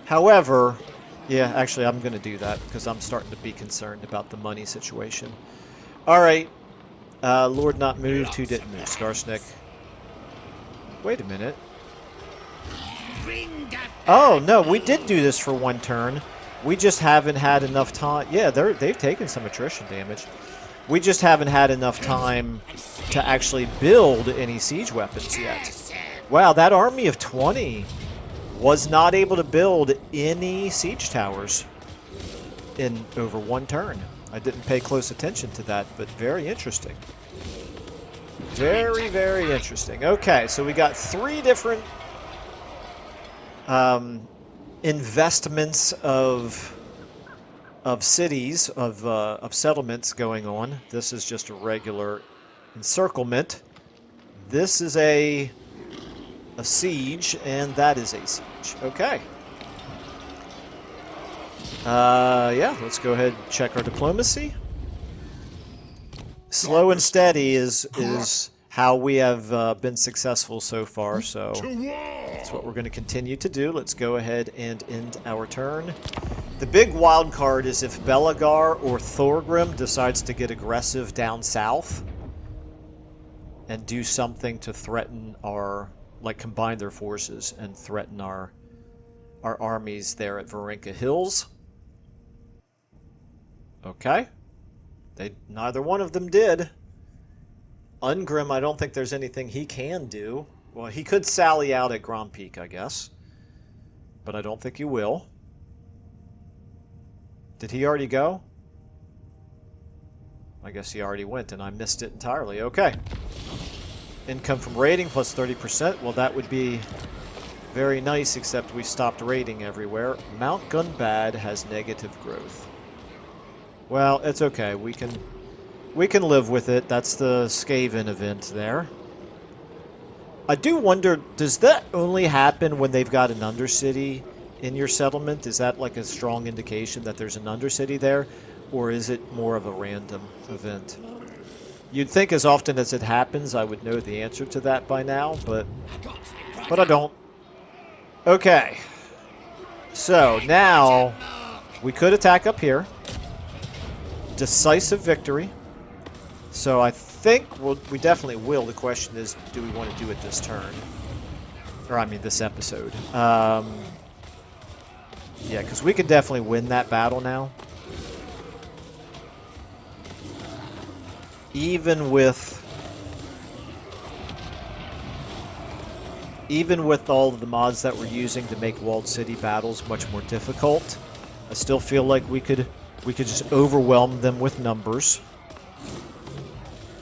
[SPEAKER 1] However, yeah, actually, I'm going to do that because I'm starting to be concerned about the money situation. All right. Lord not moved. Who didn't move? Skarsnik. Wait a minute. Oh, no, we did do this for one turn. We just haven't had enough time. Yeah, they've taken some attrition damage. We just haven't had enough time to actually build any siege weapons yet. Wow, that army of 20 was not able to build any siege towers in over one turn. I didn't pay close attention to that, but very interesting. Very, very interesting. Okay, so we got 3 different investments of cities, of settlements going on. This is just a regular encirclement. This is a siege, and that is a siege. Okay. Yeah, let's go ahead and check our diplomacy. Slow and steady is how we have been successful so far, so that's what we're going to continue to do. Let's go ahead and end our turn. The big wild card is if Belagar or Thorgrim decides to get aggressive down south and do something to threaten our, like combine their forces and threaten our armies there at Varenka Hills. Okay. Neither one of them did. Ungrim, I don't think there's anything he can do. Well, he could sally out at Grand Peak, I guess. But I don't think he will. Did he already go? I guess he already went and I missed it entirely. Okay. Income from raiding plus 30%. Well, that would be very nice, except we stopped raiding everywhere. Mount Gunbad has negative growth. Well, it's okay. We can live with it. That's the Skaven event there. I do wonder, does that only happen when they've got an Undercity in your settlement? Is that like a strong indication that there's an Undercity there? Or is it more of a random event? You'd think as often as it happens, I would know the answer to that by now, but I don't. Okay. So, now, we could attack up here. Decisive victory. So I think we definitely will. The question is, do we want to do it this turn? Or, I mean, this episode. Yeah, because we could definitely win that battle now. Even with all of the mods that we're using to make walled city battles much more difficult, I still feel like we could just overwhelm them with numbers.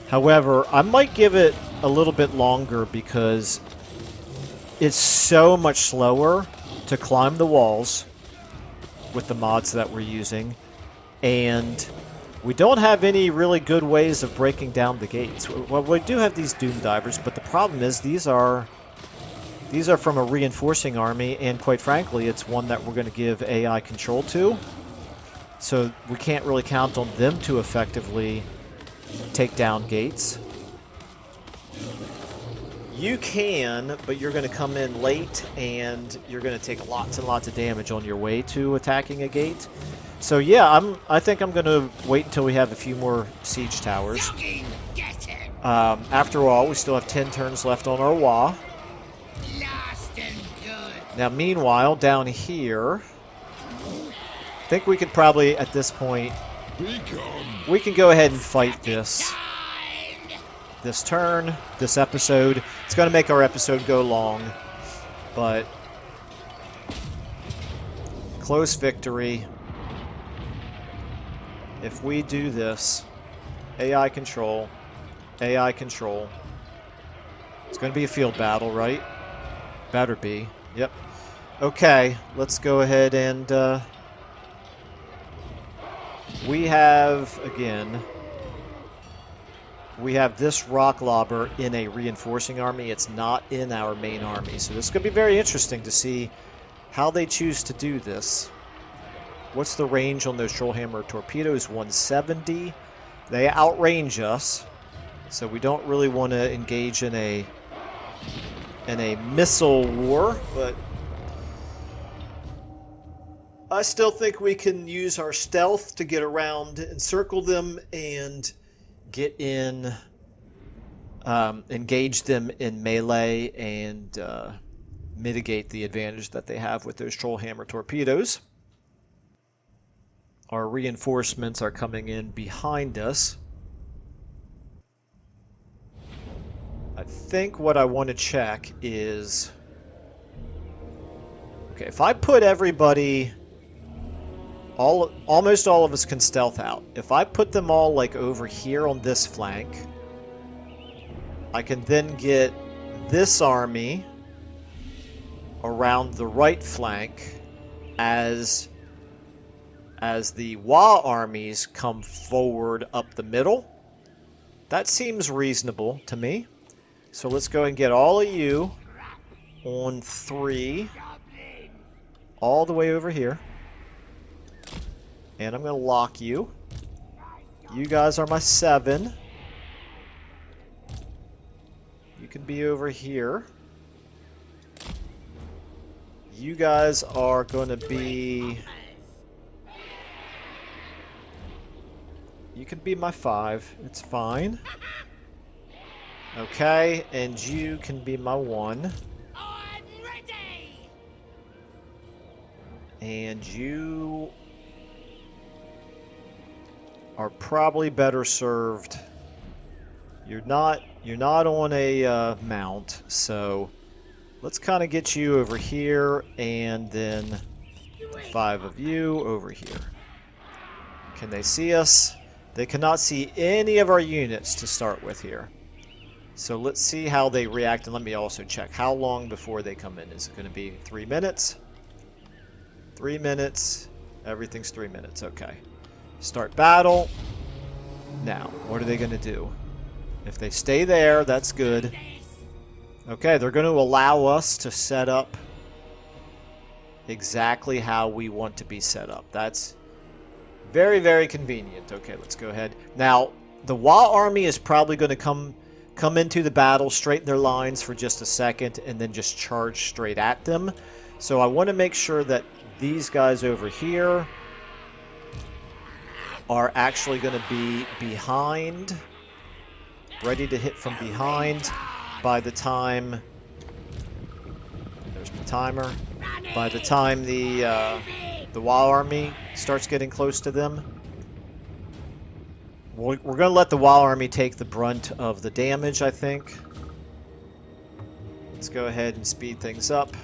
[SPEAKER 1] However, I might give it a little bit longer because it's so much slower to climb the walls with the mods that we're using, and we don't have any really good ways of breaking down the gates. Well, we do have these Doom Divers, but the problem is these are These are from a reinforcing army, and quite frankly, it's one that we're going to give AI control to. So we can't really count on them to effectively take down gates. You can, but you're going to come in late, and you're going to take lots and lots of damage on your way to attacking a gate. So yeah, I think I'm going to wait until we have a few more siege towers. After all, we still have 10 turns left on our WAAAGH. Now, meanwhile, down here, I think we could probably, at this point, we can go ahead and fight this turn, this episode. It's going to make our episode go long, but close victory. If we do this, AI control, AI control. It's going to be a field battle, right? Better be. Yep. Okay, let's go ahead and we have, again, we have this rock lobber in a reinforcing army. It's not in our main army. So this is going to be very interesting to see how they choose to do this. What's the range on those Trollhammer torpedoes? 170. They outrange us, so we don't really want to engage in a missile war, but I still think we can use our stealth to get around, encircle them, and get in, engage them in melee and mitigate the advantage that they have with those Trollhammer torpedoes. Our reinforcements are coming in behind us. I think what I want to check is... Okay, if I put everybody... almost all of us can stealth out. If I put them all like over here on this flank, I can then get this army around the right flank as the WAAAGH armies come forward up the middle. That seems reasonable to me. So let's go and get all of you on 3 all the way over here. And I'm going to lock you. You guys are my 7. You can be over here. You guys are going to be... You can be my 5. It's fine. Okay, and you can be my 1.
[SPEAKER 2] I'm ready.
[SPEAKER 1] And you are probably better served. You're not on a mount, so let's kind of get you over here, and then 5 of you over here. Can they see us? They cannot see any of our units to start with here. So let's see how they react, and let me also check how long before they come in. Is it going to be 3 minutes? 3 minutes. Everything's 3 minutes. Okay. Start battle. Now, what are they going to do? If they stay there, that's good. Okay, they're going to allow us to set up exactly how we want to be set up. That's very, very convenient. Okay, let's go ahead. Now, the WAAAGH army is probably going to come into the battle, straighten their lines for just a second, and then just charge straight at them. So I want to make sure that these guys over here are actually going to be behind, ready to hit from behind by the time... There's my timer. By the time the WAAAGH army starts getting close to them. We're going to let the WAAAGH army take the brunt of the damage, I think. Let's go ahead and speed things up.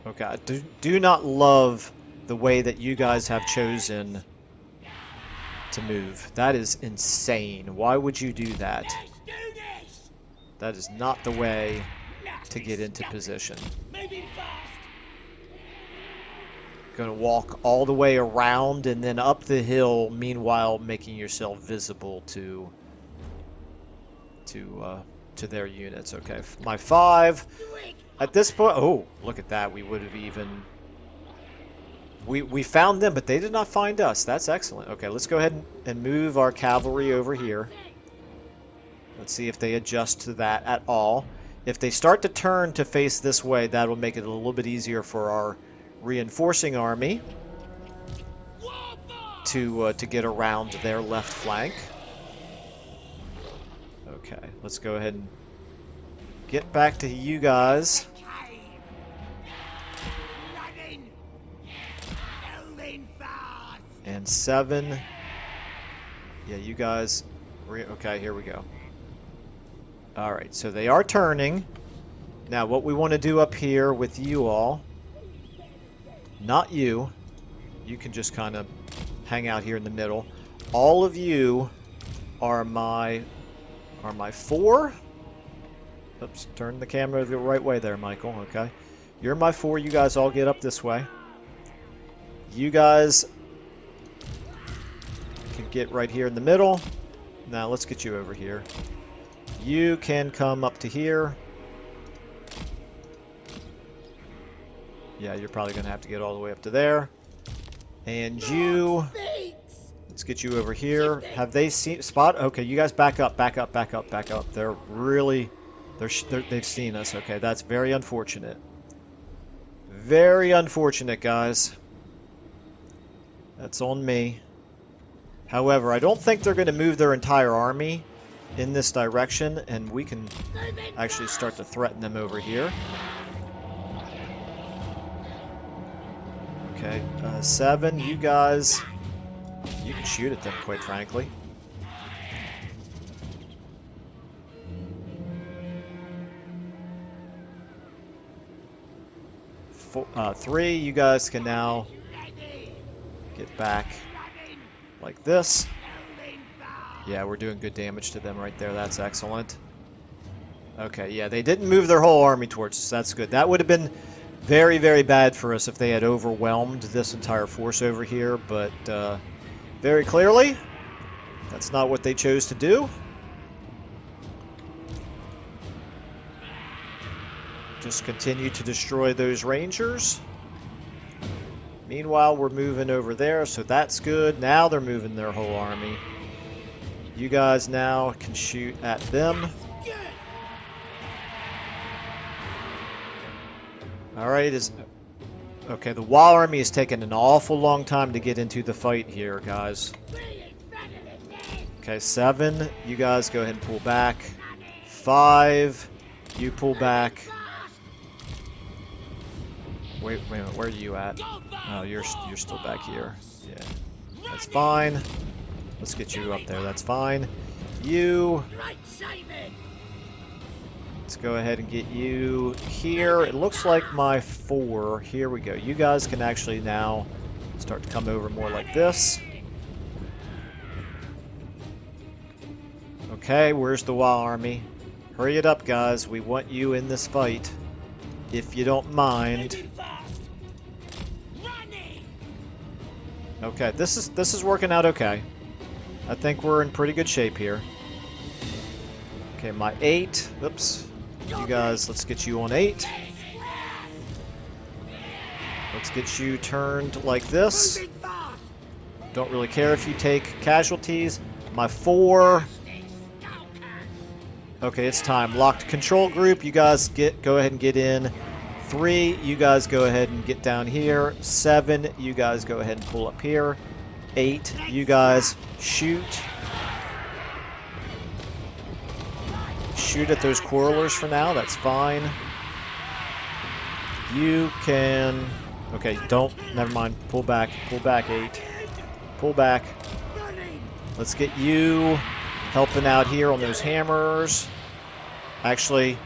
[SPEAKER 1] Okay, I do not love the way that you guys have chosen to move. That is insane. Why would you do that? That is not the way to get into position. Going to walk all the way around and then up the hill, meanwhile making yourself visible to to their units. Okay, my 5 at this point. Oh, look at that! We would have even. We found them, but they did not find us. That's excellent. Okay, let's go ahead and move our cavalry over here. Let's see if they adjust to that at all. If they start to turn to face this way, that will make it a little bit easier for our reinforcing army to get around their left flank. Okay, let's go ahead and get back to you guys. And 7. Yeah, you guys. Okay, here we go. Alright, so they are turning. Now, what we want to do up here with you all. Not you. You can just kind of hang out here in the middle. All of you are my 4. Oops, turn the camera the right way there, Michael. Okay. You're my 4. You guys all get up this way. You guys can get right here in the middle. Now let's get you over here. You can come up to here. Yeah, you're probably going to have to get all the way up to there. And you... Let's get you over here. Have they seen... Spot? Okay, you guys back up, back up, back up, back up. They're really... They've seen us. Okay, that's very unfortunate. Very unfortunate, guys. That's on me. However, I don't think they're going to move their entire army in this direction, and we can actually start to threaten them over here. Okay, 7, you guys, you can shoot at them, quite frankly. 3, you guys can now get back like this. Yeah, we're doing good damage to them right there. That's excellent. Okay, yeah, they didn't move their whole army towards us. That's good. That would have been very, very bad for us if they had overwhelmed this entire force over here, but very clearly, that's not what they chose to do. Just continue to destroy those Rangers. Meanwhile, we're moving over there, so that's good. Now they're moving their whole army. You guys now can shoot at them. Alright, okay, the WAAAGH army has taken an awful long time to get into the fight here, guys. Okay, 7, you guys go ahead and pull back. 5, you pull back. Wait a minute, where are you at? Oh, you're still back here. Yeah, that's fine. Let's get you up there, that's fine. You... Let's go ahead and get you here. It looks like my 4. Here we go. You guys can actually now start to come over more like this. Okay, where's the WAAAGH army? Hurry it up, guys. We want you in this fight. If you don't mind. Okay, this is working out okay. I think we're in pretty good shape here. Okay, my 8. Oops. You guys, let's get you on 8. Let's get you turned like this. Don't really care if you take casualties. My 4. Okay, it's time. Locked control group. You guys go ahead and get in. 3, you guys go ahead and get down here. 7, you guys go ahead and pull up here. 8, you guys shoot. Shoot at those quarrelers for now, that's fine. You can... Okay, never mind. Pull back, 8. Pull back. Let's get you helping out here on those hammers. Actually,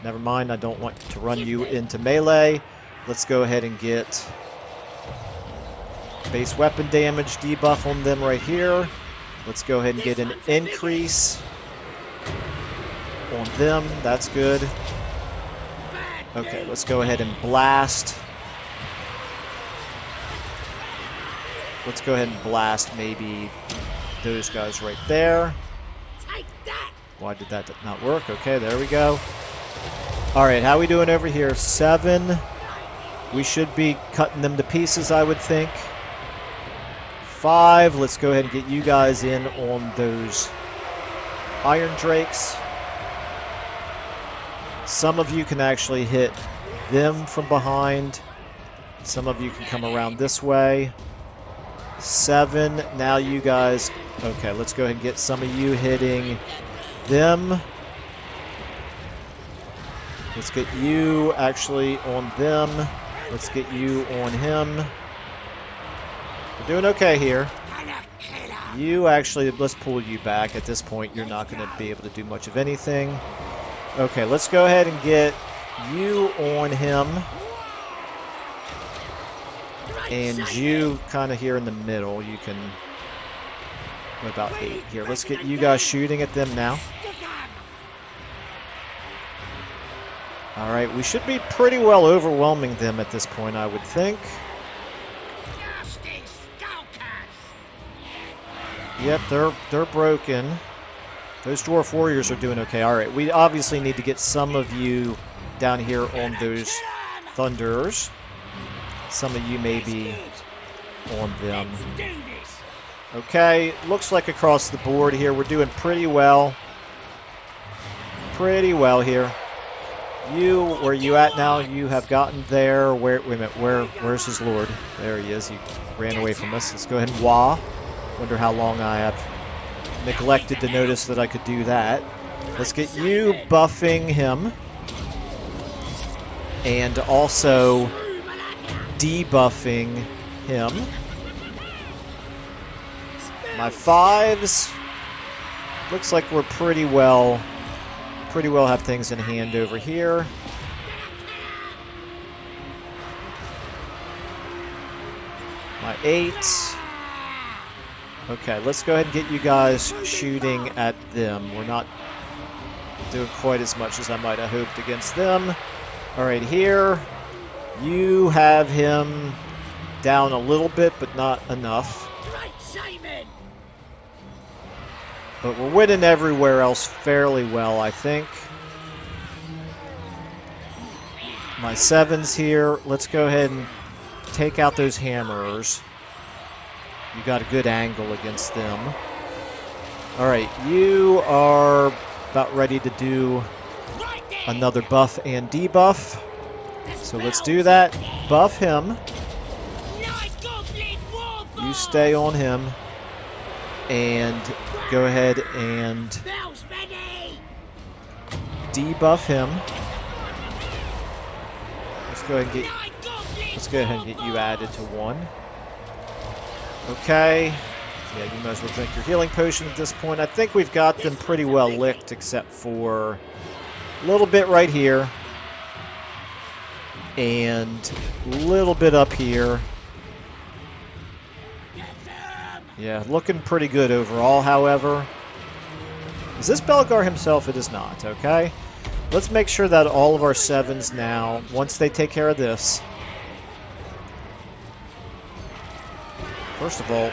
[SPEAKER 1] never mind, I don't want to run you into melee. Let's go ahead and get base weapon damage debuff on them right here. Let's go ahead and get an increase on them. That's good. Okay, let's go ahead and blast. Let's go ahead and blast maybe those guys right there. Why did that not work? Okay, there we go. All right, how we doing over here? 7. We should be cutting them to pieces, I would think. 5. Let's go ahead and get you guys in on those Iron Drakes. Some of you can actually hit them from behind. Some of you can come around this way. 7. Now you guys... Okay, let's go ahead and get some of you hitting them. Let's get you actually on them. Let's get you on him. We're doing okay here. You actually... Let's pull you back. At this point, you're not going to be able to do much of anything. Okay, let's go ahead and get you on him. And you kind of here in the middle. You can... What about 8 here? Let's get you guys shooting at them now. Alright, we should be pretty well overwhelming them at this point, I would think. Yep, they're broken. Those Dwarf Warriors are doing okay. Alright, we obviously need to get some of you down here on those Thunderers. Some of you may be on them. Okay, looks like across the board here we're doing pretty well. Pretty well here. You, where you at now? You have gotten there. Wait a minute, where's his lord? There he is. He ran away from us. Let's go ahead and WAAAGH. Wonder how long I have neglected to notice that I could do that. Let's get you buffing him. And also debuffing him. My 5s. Looks like we're pretty well have things in hand over here. My 8s. Okay, let's go ahead and get you guys shooting at them. We're not doing quite as much as I might have hoped against them. All right, here. You have him down a little bit, but not enough. But we're winning everywhere else fairly well, I think. My 7s here. Let's go ahead and take out those hammerers. You got a good angle against them. All right, you are about ready to do another buff and debuff. So let's do that. Buff him. You stay on him. And go ahead and debuff him. Let's go ahead and get you added to 1. Okay. Yeah, you might as well drink your healing potion at this point. I think we've got them pretty well licked, except for a little bit right here. And a little bit up here. Yeah, looking pretty good overall, however. Is this Belgar himself? It is not, okay? Let's make sure that all of our 7s now, once they take care of this... First of all,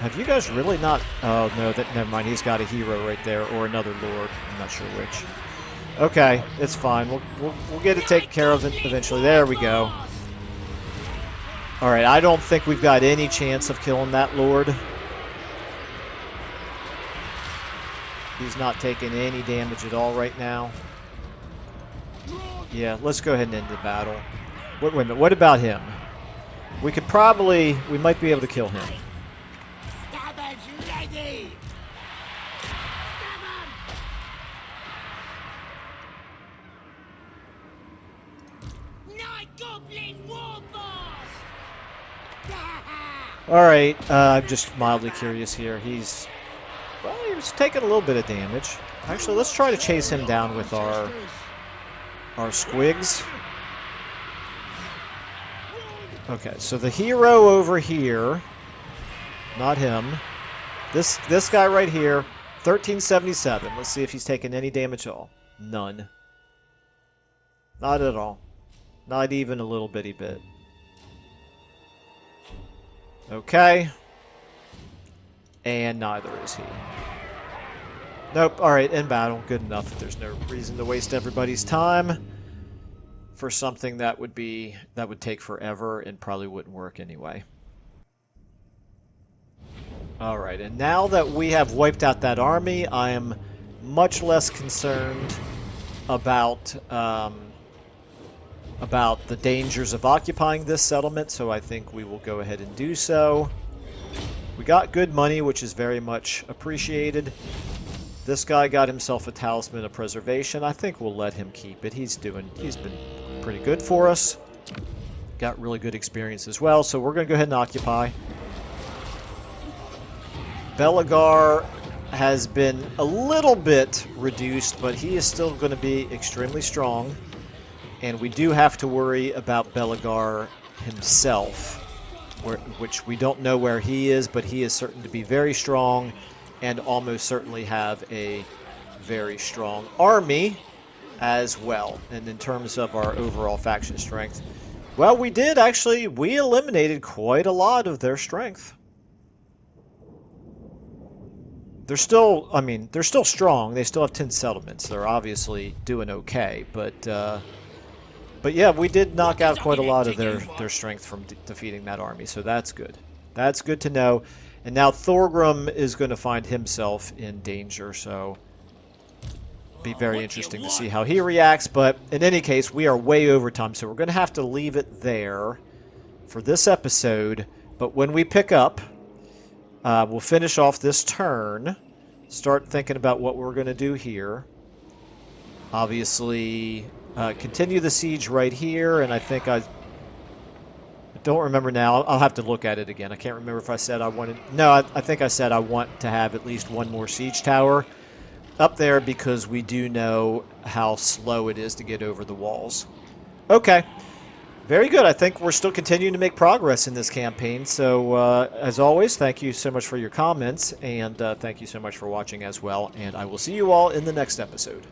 [SPEAKER 1] have you guys really not... Oh, no, never mind. He's got a hero right there, or another lord. I'm not sure which. Okay, it's fine. We'll get it taken care of eventually. There we go. Alright, I don't think we've got any chance of killing that lord. He's not taking any damage at all right now. Yeah, let's go ahead and end the battle. Wait a minute, what about him? We might be able to kill him. Alright, I'm just mildly curious here. He's taking a little bit of damage. Actually, let's try to chase him down with our squigs. Okay, so the hero over here, not him. This guy right here, 1377. Let's see if he's taking any damage at all. None. Not at all. Not even a little bitty bit. Okay. And neither is he. Nope. All right, in battle. Good enough. There's no reason to waste everybody's time for something that would take forever and probably wouldn't work anyway. All right, and now that we have wiped out that army, I am much less concerned about the dangers of occupying this settlement, so I think we will go ahead and do so. We got good money, which is very much appreciated. This guy got himself a Talisman of Preservation. I think we'll let him keep it. He's been pretty good for us. Got really good experience as well, so we're going to go ahead and occupy. Belagar has been a little bit reduced, but he is still going to be extremely strong. And we do have to worry about Belagar himself, which we don't know where he is, but he is certain to be very strong and almost certainly have a very strong army as well. And in terms of our overall faction strength, well, we eliminated quite a lot of their strength. They're still strong. They still have 10 settlements. They're obviously doing okay, but yeah, we did knock out quite a lot of their strength from defeating that army, so that's good. That's good to know. And now Thorgrim is going to find himself in danger, so be very interesting to see how he reacts. But in any case, we are way over time, so we're going to have to leave it there for this episode. But when we pick up, we'll finish off this turn, start thinking about what we're going to do here. Obviously, continue the siege right here, and I think I don't remember now. I'll have to look at it again. I can't remember if I said I wanted... No, I think I said I want to have at least one more siege tower up there because we do know how slow it is to get over the walls. Okay. Very good. I think we're still continuing to make progress in this campaign. So, as always, thank you so much for your comments, and thank you so much for watching as well. And I will see you all in the next episode.